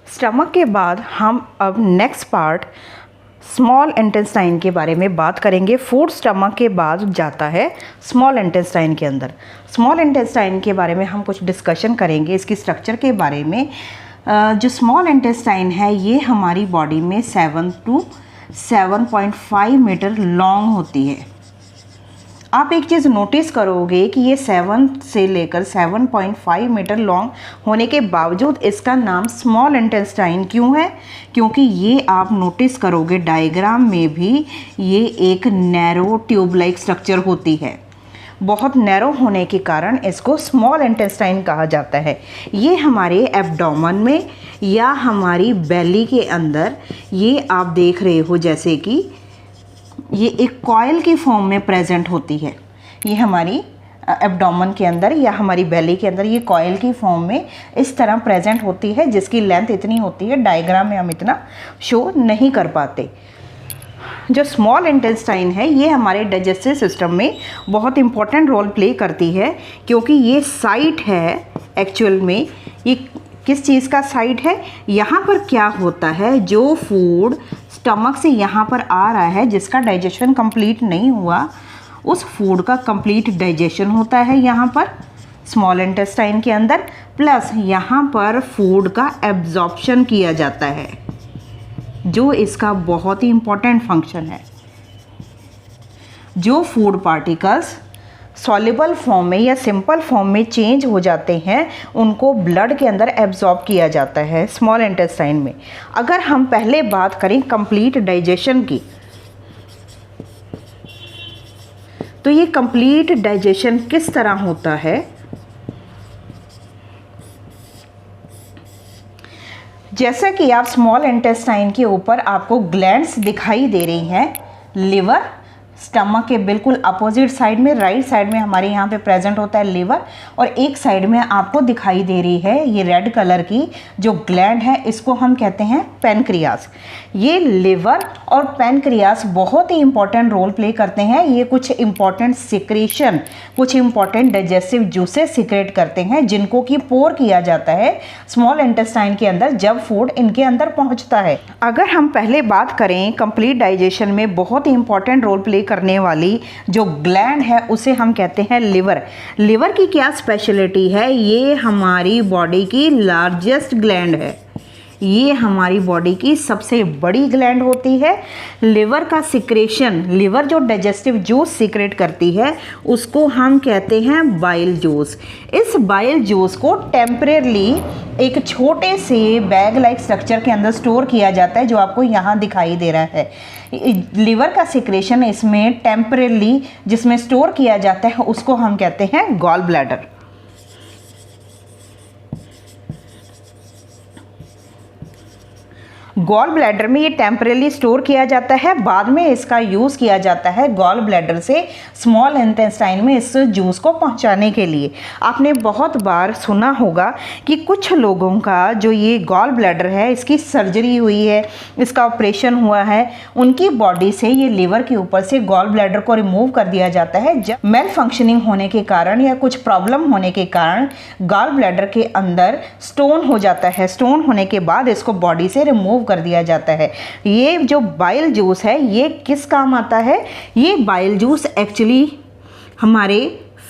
स्टमक के बाद हम अब नेक्स्ट पार्ट स्मॉल इंटेस्टाइन के बारे में बात करेंगे। फूड स्टमक के बाद जाता है स्मॉल इंटेस्टाइन के अंदर। स्मॉल इंटेस्टाइन के बारे में हम कुछ डिस्कशन करेंगे, इसकी स्ट्रक्चर के बारे में। जो स्मॉल इंटेस्टाइन है ये हमारी बॉडी में 7 to 7.5 मीटर लॉन्ग होती है। आप एक चीज़ नोटिस करोगे कि ये 7 से लेकर 7.5 मीटर लॉन्ग होने के बावजूद इसका नाम स्मॉल इंटेस्टाइन क्यों है? क्योंकि ये आप नोटिस करोगे डायग्राम में भी ये एक नैरो ट्यूब लाइक स्ट्रक्चर होती है। बहुत नैरो होने के कारण इसको स्मॉल इंटेस्टाइन कहा जाता है। ये हमारे एब्डोमेन में या हमारी बेली के अंदर ये आप देख रहे हो जैसे कि ये एक कॉइल की फॉर्म में प्रेजेंट होती है। ये हमारी एब्डोमेन के अंदर या हमारी बेली के अंदर ये कॉइल की फॉर्म में इस तरह प्रेजेंट होती है, जिसकी लेंथ इतनी होती है डायग्राम में हम इतना शो नहीं कर पाते। जो स्मॉल इंटेस्टाइन है ये हमारे डाइजेस्टिव सिस्टम में बहुत इंपॉर्टेंट रोल प्ले करती है, क्योंकि ये साइट है एक्चुअल में। ये किस चीज़ का साइट है? यहाँ पर क्या होता है, जो फूड स्टमक से यहाँ पर आ रहा है जिसका डाइजेशन कंप्लीट नहीं हुआ, उस फूड का कंप्लीट डाइजेशन होता है यहाँ पर स्मॉल इंटेस्टाइन के अंदर। प्लस यहाँ पर फूड का एब्जॉर्प्शन किया जाता है, जो इसका बहुत ही इम्पोर्टेंट फंक्शन है। जो फूड पार्टिकल्स सॉल्युबल फॉर्म में या सिंपल फॉर्म में चेंज हो जाते हैं, उनको ब्लड के अंदर एब्जॉर्ब किया जाता है स्मॉल इंटेस्टाइन में। अगर हम पहले बात करें कंप्लीट डाइजेशन की, तो ये कंप्लीट डाइजेशन किस तरह होता है। जैसा कि आप स्मॉल इंटेस्टाइन के ऊपर आपको ग्लैंड्स दिखाई दे रही हैं, लिवर स्टमक के बिल्कुल अपोजिट साइड में, राइट साइड में हमारे यहाँ पे प्रेजेंट होता है लिवर, और एक साइड में आपको दिखाई दे रही है ये रेड कलर की जो ग्लैंड है, इसको हम कहते हैं पैनक्रियास। ये लिवर और पैनक्रियास बहुत ही इंपॉर्टेंट रोल प्ले करते हैं। ये कुछ इंपॉर्टेंट सिक्रेशन, कुछ इंपॉर्टेंट डाइजेस्टिव जूसेस सिक्रेट करते हैं, जिनको कि पोर किया जाता है स्मॉल इंटेस्टाइन के अंदर जब फूड इनके अंदर पहुंचता है। अगर हम पहले बात करें कंप्लीट डाइजेशन में बहुत ही इंपॉर्टेंट रोल प्ले करने वाली जो ग्लैंड है, उसे हम कहते हैं लिवर। लिवर की क्या स्पेशलिटी है, ये हमारी बॉडी की लार्जेस्ट ग्लैंड है, ये हमारी बॉडी की सबसे बड़ी ग्लैंड होती है। लिवर का सिक्रेशन, लिवर जो डाइजेस्टिव जूस सिक्रेट करती है उसको हम कहते हैं बाइल जूस। इस बाइल जूस को टेम्परेरली एक छोटे से बैग लाइक स्ट्रक्चर के अंदर स्टोर किया जाता है, जो आपको यहाँ दिखाई दे रहा है। लिवर का सिक्रेशन इसमें टेम्परेरली जिसमें स्टोर किया जाता है उसको हम कहते हैं गॉल ब्लैडर। गॉल ब्लैडर में ये टेम्परेली स्टोर किया जाता है, बाद में इसका यूज़ किया जाता है गॉल ब्लैडर से स्मॉल इंटेस्टाइन में इस जूस को पहुंचाने के लिए। आपने बहुत बार सुना होगा कि कुछ लोगों का जो ये गॉल ब्लैडर है इसकी सर्जरी हुई है, इसका ऑपरेशन हुआ है, उनकी बॉडी से ये लिवर के ऊपर से गॉल ब्लैडर को रिमूव कर दिया जाता है। जब मेल फंक्शनिंग होने के कारण या कुछ प्रॉब्लम होने के कारण गॉल ब्लैडर के अंदर स्टोन हो जाता है, स्टोन होने के बाद इसको बॉडी से रिमूव कर दिया जाता है। ये जो बाइल जूस है ये किस काम आता है, ये बाइल जूस एक्चुअली हमारे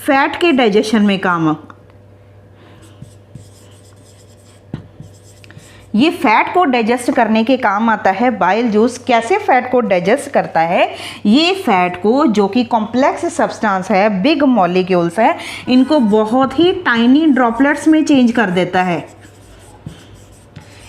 फैट के डाइजेशन में काम, ये फैट को डाइजेस्ट करने के काम आता है। बाइल जूस कैसे फैट को डाइजेस्ट करता है, ये फैट को जो कि कॉम्प्लेक्स सब्सटेंस है, बिग मॉलिक्यूल्स है, इनको बहुत ही टाइनी ड्रॉपलेट्स में चेंज कर देता है।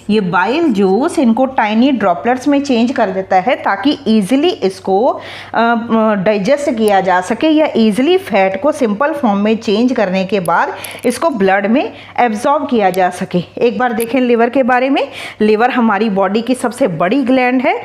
ये बाइल जूस इनको टाइनी ड्रॉपलेट्स में चेंज कर देता है ताकि इजीली इसको डाइजेस्ट किया जा सके, या इजीली फैट को सिंपल फॉर्म में चेंज करने के बाद इसको ब्लड में एब्जॉर्ब किया जा सके। एक बार देखें लिवर के बारे में। लिवर हमारी बॉडी की सबसे बड़ी ग्लैंड है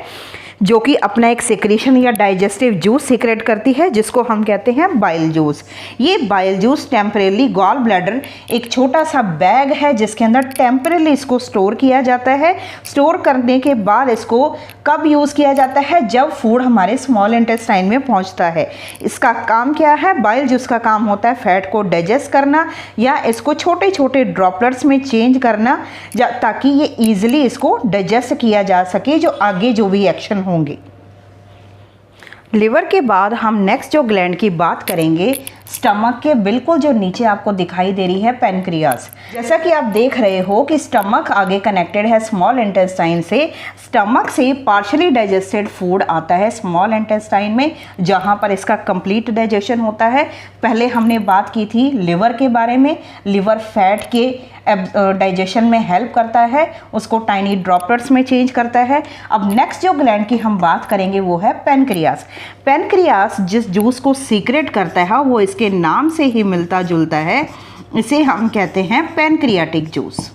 जो कि अपना एक सिक्रेशन या डाइजेस्टिव जूस सिक्रेट करती है, जिसको हम कहते हैं बाइल जूस। ये bile juice temporarily gall bladder एक छोटा सा बैग है जिसके अंदर टेम्परेली इसको स्टोर किया जाता है। स्टोर करने के बाद इसको कब यूज़ किया जाता है, जब फूड हमारे स्मॉल इंटेस्टाइन में पहुंचता है। इसका काम क्या है, बाइल जूस का काम होता है फैट को डाइजेस्ट करना या इसको छोटे छोटे ड्रॉपलेट्स में चेंज करना, ताकि ये ईजिली इसको डाइजेस्ट किया जा सके जो आगे जो भी एक्शन होंगे। लिवर के बाद हम नेक्स्ट जो ग्लैंड की बात करेंगे, स्टमक के बिल्कुल जो नीचे आपको दिखाई दे रही है पैनक्रियास। जैसा कि आप देख रहे हो कि स्टमक आगे कनेक्टेड है स्मॉल इंटेस्टाइन से। स्टमक से पार्शियली डाइजेस्टेड फूड आता है स्मॉल इंटेस्टाइन में, जहां पर इसका कंप्लीट डाइजेशन होता है। पहले हमने बात की थी लिवर के बारे में। लिवर फैट के डाइजेशन में हेल्प करता है, उसको टाइनी ड्रॉपलेट्स में चेंज करता है। अब नेक्स्ट जो ग्लैंड की हम बात करेंगे वो है पैनक्रियास। पैनक्रियास जिस जूस को सीक्रेट करता है वो इसके नाम से ही मिलता जुलता है, इसे हम कहते हैं पैनक्रियाटिक जूस।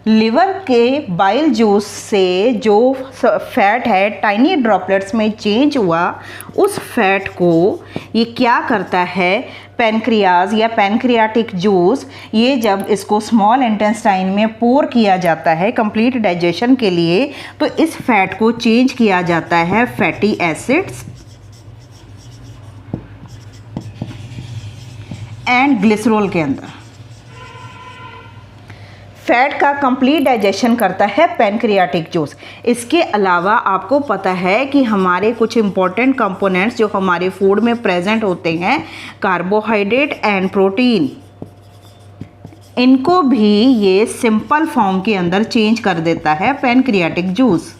लिवर के बाइल जूस से जो फैट है टाइनी ड्रॉपलेट्स में चेंज हुआ, उस फैट को ये क्या करता है, पैनक्रियाज या पैनक्रियाटिक जूस, ये जब इसको स्मॉल इंटेस्टाइन में पोर किया जाता है कंप्लीट डाइजेशन के लिए, तो इस फैट को चेंज किया जाता है फैटी एसिड्स एंड ग्लिसरॉल के अंदर। फैट का कंप्लीट डाइजेशन करता है पैनक्रियाटिक जूस। इसके अलावा आपको पता है कि हमारे कुछ इंपॉर्टेंट कंपोनेंट्स जो हमारे फूड में प्रेजेंट होते हैं, कार्बोहाइड्रेट एंड प्रोटीन, इनको भी ये सिंपल फॉर्म के अंदर चेंज कर देता है पैनक्रियाटिक जूस।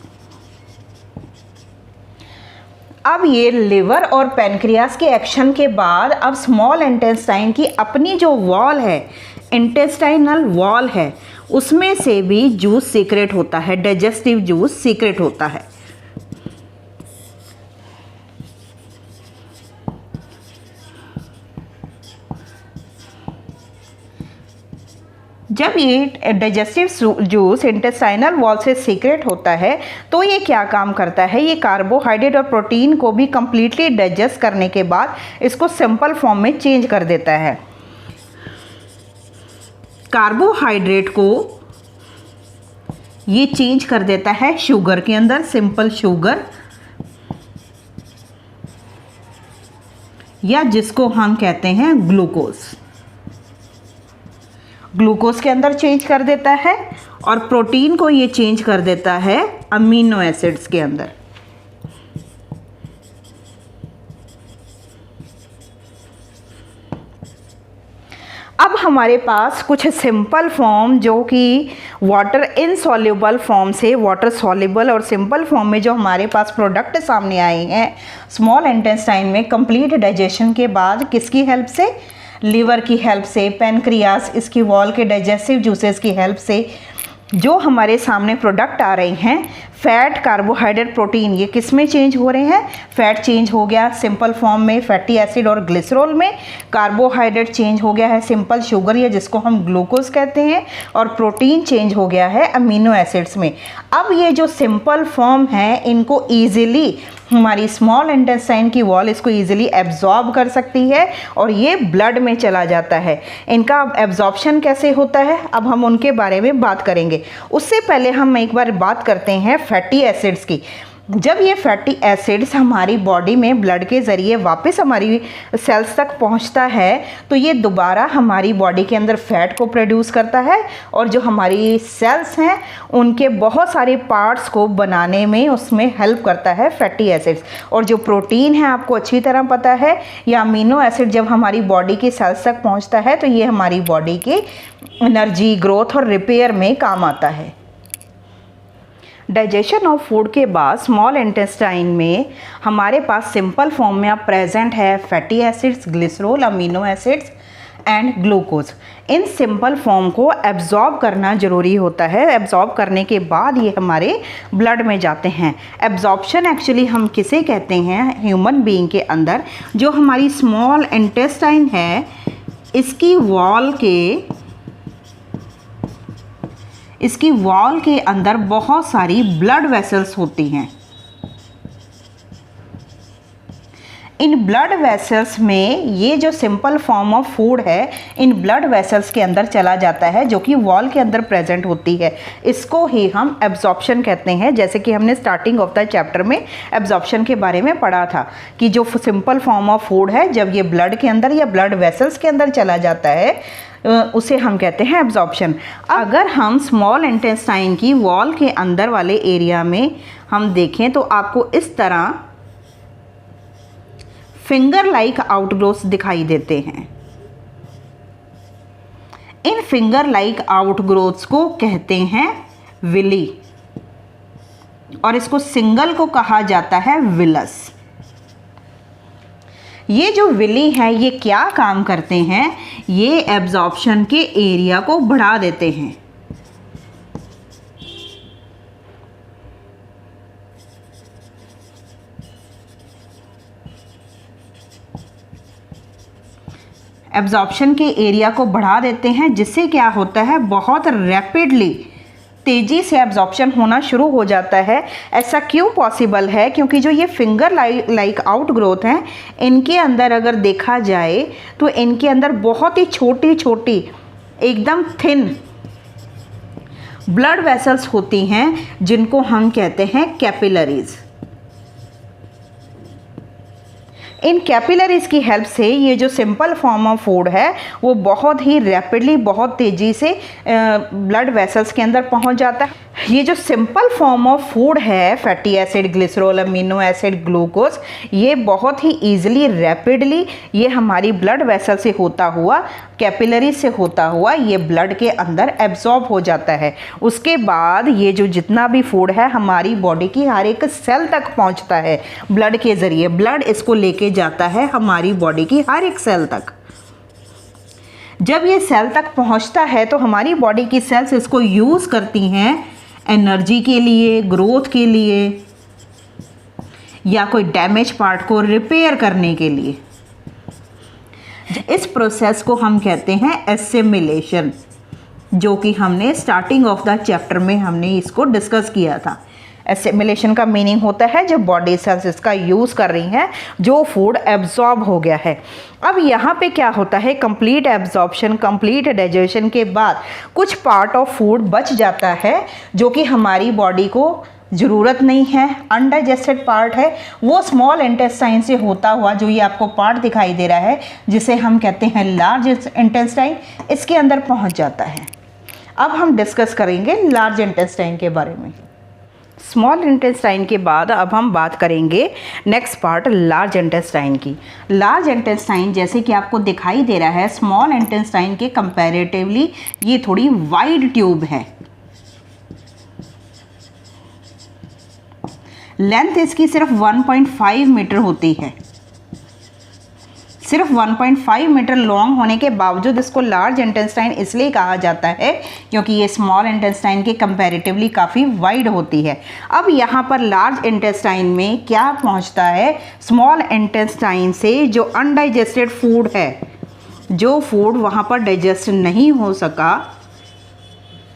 अब ये लिवर और पैनक्रियास के एक्शन के बाद अब स्मॉल इंटेस्टाइन की अपनी जो वॉल है, इंटेस्टाइनल वॉल है, उसमें से भी जूस सीक्रेट होता है, डाइजेस्टिव जूस सीक्रेट होता है। जब ये डाइजेस्टिव जूस इंटेस्टाइनल वॉल से सीक्रेट होता है तो ये क्या काम करता है, ये कार्बोहाइड्रेट और प्रोटीन को भी कंप्लीटली डाइजेस्ट करने के बाद इसको सिंपल फॉर्म में चेंज कर देता है। कार्बोहाइड्रेट को ये चेंज कर देता है शुगर के अंदर, सिंपल शुगर, या जिसको हम कहते हैं ग्लूकोज। ग्लूकोज के अंदर चेंज कर देता है और प्रोटीन को ये चेंज कर देता है अमीनो एसिड्स के अंदर। अब हमारे पास कुछ सिंपल फॉर्म जो कि वाटर इनसॉल्युबल फॉर्म से वाटर सॉल्युबल और सिंपल फॉर्म में जो हमारे पास प्रोडक्ट सामने आए हैं स्मॉल इंटेस्टाइन में कंप्लीट डाइजेशन के बाद, किसकी हेल्प से, लीवर की हेल्प से, पैनक्रियास इसकी वॉल के डाइजेस्टिव जूसेस की हेल्प से जो हमारे सामने प्रोडक्ट आ रहे हैं, फैट, कार्बोहाइड्रेट, प्रोटीन, ये किस में चेंज हो रहे हैं, फैट चेंज हो गया सिंपल फॉर्म में फैटी एसिड और ग्लिसरॉल में, कार्बोहाइड्रेट चेंज हो गया है सिंपल शुगर या जिसको हम ग्लूकोज कहते हैं, और प्रोटीन चेंज हो गया है अमीनो एसिड्स में। अब ये जो सिंपल फॉर्म है इनको ईजिली हमारी स्मॉल इंटेस्टाइन की वॉल इसको ईजिली एब्जॉर्ब कर सकती है और ये ब्लड में चला जाता है। इनका एब्जॉर्प्शन कैसे होता है अब हम उनके बारे में बात करेंगे। उससे पहले हम एक बार बात करते हैं फैटी एसिड्स की। जब ये फैटी एसिड्स हमारी बॉडी में ब्लड के ज़रिए वापस हमारी सेल्स तक पहुंचता है तो ये दोबारा हमारी बॉडी के अंदर फैट को प्रोड्यूस करता है और जो हमारी सेल्स हैं उनके बहुत सारे पार्ट्स को बनाने में उसमें हेल्प करता है फैटी एसिड्स। और जो प्रोटीन है आपको अच्छी तरह पता है, या अमीनो एसिड जब हमारी बॉडी की सेल्स तक पहुँचता है तो ये हमारी बॉडी के एनर्जी, ग्रोथ और रिपेयर में काम आता है। डाइजेशन ऑफ फूड के बाद स्मॉल इंटेस्टाइन में हमारे पास सिंपल फॉर्म में अब प्रेजेंट है fatty acids, glycerol, amino acids and glucose. In simple form को एब्जॉर्ब करना ज़रूरी होता है। एब्जॉर्ब करने के बाद ये हमारे ब्लड में जाते हैं। एब्जॉर्प्शन एक्चुअली हम किसे कहते हैं, ह्यूमन बीइंग के अंदर जो हमारी स्मॉल इंटेस्टाइन है इसकी वॉल के अंदर बहुत सारी ब्लड वेसल्स होती हैं। इन ब्लड वेसल्स में ये जो सिंपल फॉर्म ऑफ फूड है इन ब्लड वेसल्स के अंदर चला जाता है जो कि वॉल के अंदर प्रेजेंट होती है। इसको ही हम एब्जॉर्प्शन कहते हैं। जैसे कि हमने स्टार्टिंग ऑफ द चैप्टर में एब्जॉर्प्शन के बारे में पढ़ा था कि जो सिंपल फॉर्म ऑफ फूड है जब ये ब्लड के अंदर या ब्लड वेसल्स के अंदर चला जाता है उसे हम कहते हैं एब्जॉर्प्शन। अगर हम स्मॉल इंटेस्टाइन की वॉल के अंदर वाले एरिया में हम देखें तो आपको इस तरह फिंगर लाइक आउटग्रोथ्स दिखाई देते हैं। इन फिंगर लाइक आउटग्रोथ्स को कहते हैं विली और इसको सिंगल को कहा जाता है विलस। ये जो विली है ये क्या काम करते हैं, ये एब्जॉर्प्शन के एरिया को बढ़ा देते हैं। एब्जॉर्प्शन के एरिया को बढ़ा देते हैं जिससे क्या होता है, बहुत रैपिडली तेज़ी से एब्जॉर्प्शन होना शुरू हो जाता है। ऐसा क्यों पॉसिबल है, क्योंकि जो ये फिंगर लाइक आउटग्रोथ हैं इनके अंदर अगर देखा जाए तो इनके अंदर बहुत ही छोटी छोटी एकदम थिन ब्लड वेसल्स होती हैं जिनको हम कहते हैं कैपिलरीज। इन कैपिलरीज की हेल्प से ये जो सिंपल फॉर्म ऑफ फूड है वो बहुत ही रैपिडली, बहुत तेज़ी से ब्लड वेसल्स के अंदर पहुंच जाता ये जो सिंपल फॉर्म ऑफ फूड है, fatty acid, glycerol, amino acid, glucose, ये बहुत ही ईजिली रैपिडली ये हमारी ब्लड वेसल से होता हुआ, कैपिलरी से होता हुआ ये ब्लड के अंदर एब्जॉर्ब हो जाता है। उसके बाद ये जो जितना भी फूड है हमारी बॉडी की हर एक सेल तक पहुंचता है ब्लड के ज़रिए। ब्लड इसको लेके जाता है हमारी बॉडी की हर एक सेल तक। जब ये सेल तक पहुंचता है तो हमारी बॉडी की सेल्स इसको यूज़ करती हैं एनर्जी के लिए, ग्रोथ के लिए, या कोई डैमेज पार्ट को रिपेयर करने के लिए। इस प्रोसेस को हम कहते हैं एसिमिलेशन, जो कि हमने स्टार्टिंग ऑफ द चैप्टर में हमने इसको डिस्कस किया था। एसिमिलेशन का मीनिंग होता है जब बॉडी सेल्स इसका यूज़ कर रही हैं, जो फूड एब्जॉर्ब हो गया है। अब यहाँ पे क्या होता है, कंप्लीट एब्जॉर्प्शन, कंप्लीट डाइजेशन के बाद कुछ पार्ट ऑफ फूड बच जाता है जो कि हमारी बॉडी को ज़रूरत नहीं है, अनडाइजेस्टेड पार्ट है। वो स्मॉल इंटेस्टाइन से होता हुआ जो ये आपको पार्ट दिखाई दे रहा है, जिसे हम कहते हैं लार्ज इंटेस्टाइन, इसके अंदर पहुँच जाता है। अब हम डिस्कस करेंगे लार्ज इंटेस्टाइन के बारे में। स्मॉल इंटेस्टाइन के बाद अब हम बात करेंगे नेक्स्ट पार्ट लार्ज इंटेस्टाइन की। लार्ज इंटेस्टाइन जैसे कि आपको दिखाई दे रहा है, स्मॉल इंटेस्टाइन के कंपैरेटिवली ये थोड़ी वाइड ट्यूब है। लेंथ इसकी सिर्फ 1.5 मीटर होती है। सिर्फ 1.5 मीटर लॉन्ग होने के बावजूद इसको लार्ज इंटेस्टाइन इसलिए कहा जाता है क्योंकि ये स्मॉल इंटेस्टाइन के कंपैरेटिवली काफ़ी वाइड होती है। अब यहाँ पर लार्ज इंटेस्टाइन में क्या पहुँचता है, स्मॉल इंटेस्टाइन से जो अनडाइजेस्टेड फूड है, जो फूड वहाँ पर डाइजेस्ट नहीं हो सका,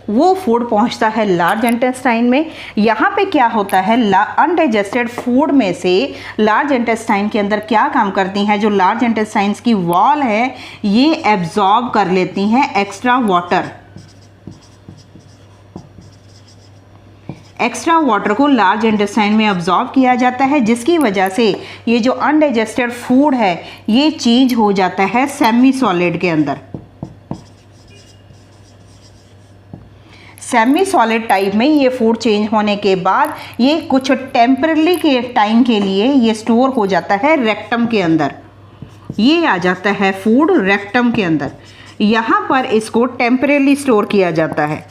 वो फूड पहुंचता है लार्ज इंटेस्टाइन में। यहाँ पे क्या होता है, अनडाइजेस्टेड फूड में से लार्ज इंटेस्टाइन के अंदर क्या काम करती हैं, जो लार्ज इंटेस्टाइन्स की वॉल है ये एब्जॉर्ब कर लेती हैं एक्स्ट्रा वाटर। एक्स्ट्रा वाटर को लार्ज इंटेस्टाइन में अब्जॉर्ब किया जाता है, जिसकी वजह से ये जो अनडाइजेस्टेड फूड है ये चेंज हो जाता है सेमी सॉलिड के अंदर। सेमी सॉलिड टाइप में ये फूड चेंज होने के बाद ये कुछ टेम्पररी के टाइम के लिए ये स्टोर हो जाता है रेक्टम के अंदर। ये आ जाता है फूड रेक्टम के अंदर, यहाँ पर इसको टेम्पररी स्टोर किया जाता है।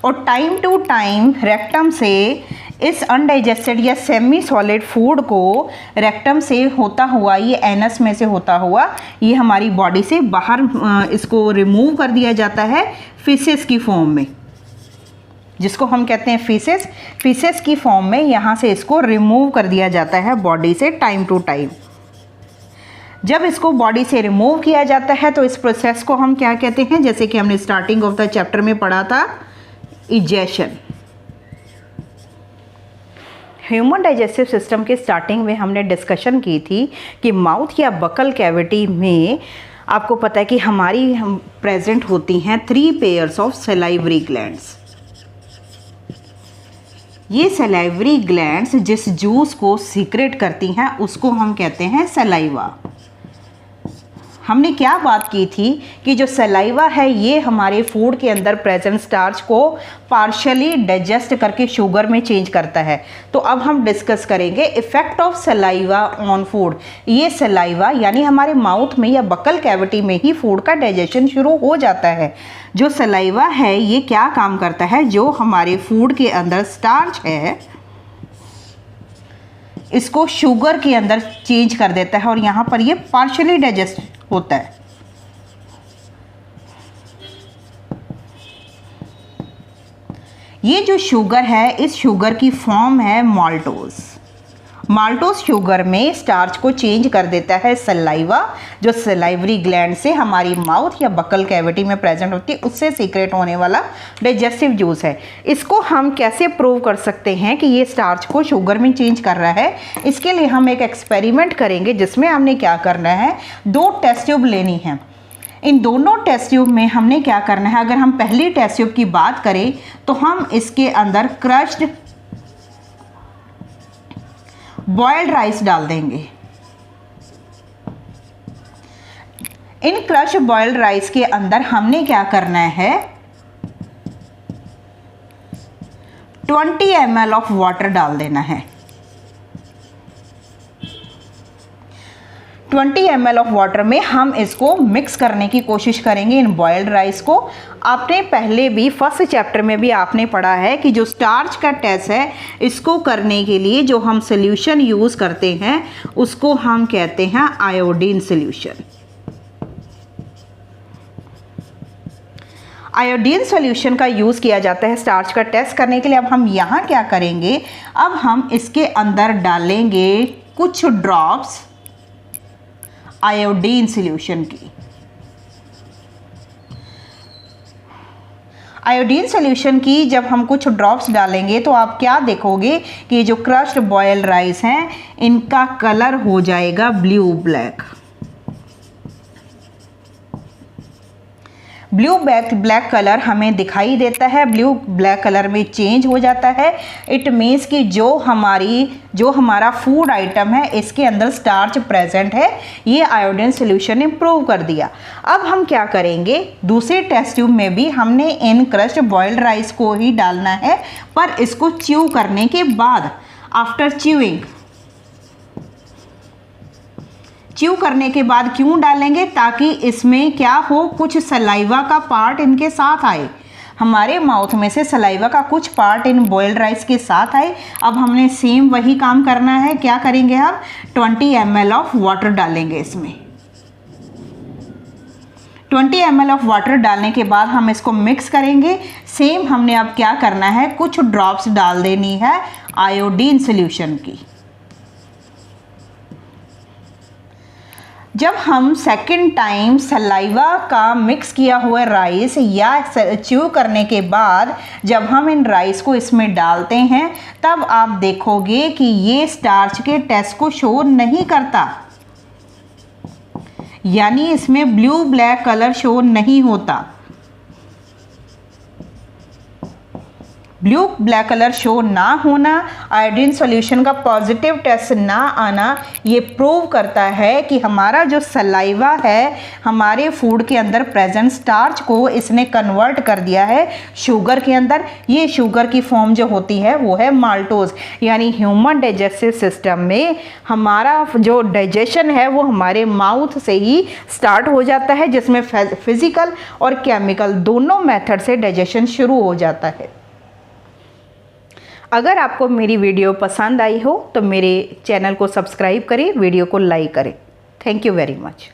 और टाइम टू टाइम रेक्टम से इस अनडाइजेस्टेड या सेमी सॉलिड फूड को रेक्टम से होता हुआ, ये एनस में से होता हुआ ये हमारी बॉडी से बाहर इसको रिमूव कर दिया जाता है फीसेस की फॉर्म में, जिसको हम कहते हैं फीसेस। फीसेस की फॉर्म में यहाँ से इसको रिमूव कर दिया जाता है बॉडी से टाइम टू टाइम। जब इसको बॉडी से रिमूव किया जाता है तो इस प्रोसेस को हम क्या कहते हैं, जैसे कि हमने स्टार्टिंग ऑफ द चैप्टर में पढ़ा था, इजेशन। ह्यूमन डाइजेस्टिव सिस्टम के स्टार्टिंग में हमने डिस्कशन की थी कि माउथ या बकल कैविटी में आपको पता है कि हमारी प्रेजेंट होती हैं 3 पेयर्स ऑफ सलाइवरी ग्लैंड्स। ये सलाइवरी ग्लैंड्स जिस जूस को सीक्रेट करती हैं उसको हम कहते हैं सलाइवा। हमने क्या बात की थी कि जो सलाइवा है ये हमारे फूड के अंदर प्रेजेंट स्टार्च को पार्शियली डाइजेस्ट करके शुगर में चेंज करता है। तो अब हम डिस्कस करेंगे effect of saliva on food. ये सलाइवा यानी हमारे माउथ में या बकल कैविटी में ही फूड का डाइजेशन शुरू हो जाता है। जो सलाइवा है ये क्या काम करता है, जो हमारे फूड के अंदर स्टार्च है इसको शुगर के अंदर चेंज कर देता है और यहाँ पर ये पार्शियली डाइजेस्ट होता है। ये जो शुगर है इस शुगर की फॉर्म है माल्टोज। माल्टोज शुगर में स्टार्च को चेंज कर देता है सलाइवा, जो सलाइवरी ग्लैंड से हमारी माउथ या बकल कैविटी में प्रेजेंट होती है उससे सीक्रेट होने वाला डाइजेस्टिव जूस है। इसको हम कैसे प्रूव कर सकते हैं कि ये स्टार्च को शुगर में चेंज कर रहा है, इसके लिए हम एक एक्सपेरिमेंट करेंगे जिसमें हमने क्या करना है, 2 टेस्ट ट्यूब लेनी है। इन दोनों टेस्ट ट्यूब में हमने क्या करना है, अगर हम पहली टेस्ट ट्यूब की बात करें तो हम इसके अंदर क्रश्ड बॉइल्ड राइस डाल देंगे। इन क्रश बॉइल्ड राइस के अंदर हमने क्या करना है, 20 ml ऑफ वाटर डाल देना है। 20 ml ऑफ वाटर में हम इसको मिक्स करने की कोशिश करेंगे इन बॉइल्ड राइस को। आपने पहले भी फर्स्ट चैप्टर में भी आपने पढ़ा है कि जो स्टार्च का टेस्ट है, इसको करने के लिए जो हम सोल्यूशन यूज़ करते हैं उसको हम कहते हैं आयोडीन सोल्यूशन। आयोडीन सॉल्यूशन का यूज़ किया जाता है स्टार्च का टेस्ट करने के लिए। अब हम यहाँ क्या करेंगे, अब हम इसके अंदर डालेंगे कुछ ड्रॉप्स आयोडीन सॉल्यूशन की। आयोडीन सॉल्यूशन की जब हम कुछ ड्रॉप्स डालेंगे तो आप क्या देखोगे कि जो क्रश्ड बॉइल्ड राइस हैं इनका कलर हो जाएगा blue black. Blue black colour हमें दिखाई देता है, ब्लू ब्लैक कलर में चेंज हो जाता है। इट मीन्स कि जो हमारा फूड आइटम है इसके अंदर स्टार्च प्रेजेंट है, ये आयोडीन सॉल्यूशन ने प्रूव कर दिया। अब हम क्या करेंगे, दूसरे टेस्ट ट्यूब में भी हमने इन क्रश्ड बॉइल्ड राइस को ही डालना है, पर इसको च्यू करने के बाद, आफ्टर च्यू करने के बाद क्यों डालेंगे, ताकि इसमें क्या हो, कुछ सलाइवा का पार्ट इनके साथ आए, हमारे माउथ में से सलाइवा का कुछ पार्ट इन बॉइल्ड राइस के साथ आए। अब हमने सेम वही काम करना है। क्या करेंगे, हम 20 ml ऑफ वाटर डालेंगे इसमें। 20 ml ऑफ वाटर डालने के बाद हम इसको मिक्स करेंगे। सेम हमने अब क्या करना है, कुछ ड्रॉप्स डाल देनी है आयोडीन सॉल्यूशन की। जब हम सेकंड टाइम सलाइवा का मिक्स किया हुआ राइस या च्यू करने के बाद जब हम इन राइस को इसमें डालते हैं, तब आप देखोगे कि ये स्टार्च के टेस्ट को शो नहीं करता, यानी इसमें ब्लू ब्लैक कलर शो नहीं होता। ब्लू ब्लैक कलर शो ना होना, आयोडीन सॉल्यूशन का पॉजिटिव टेस्ट ना आना, ये प्रूव करता है कि हमारा जो सलाइवा है हमारे फूड के अंदर प्रेजेंट स्टार्च को इसने कन्वर्ट कर दिया है शुगर के अंदर। ये शुगर की फॉर्म जो होती है वो है माल्टोज, यानी ह्यूमन डाइजेस्टिव सिस्टम में हमारा जो डाइजेशन है वो हमारे माउथ से ही स्टार्ट हो जाता है, जिसमें फिजिकल और केमिकल दोनों मेथड से डाइजेशन शुरू हो जाता है। अगर आपको मेरी वीडियो पसंद आई हो तो मेरे चैनल को सब्सक्राइब करें, वीडियो को लाइक करें। Thank you very much.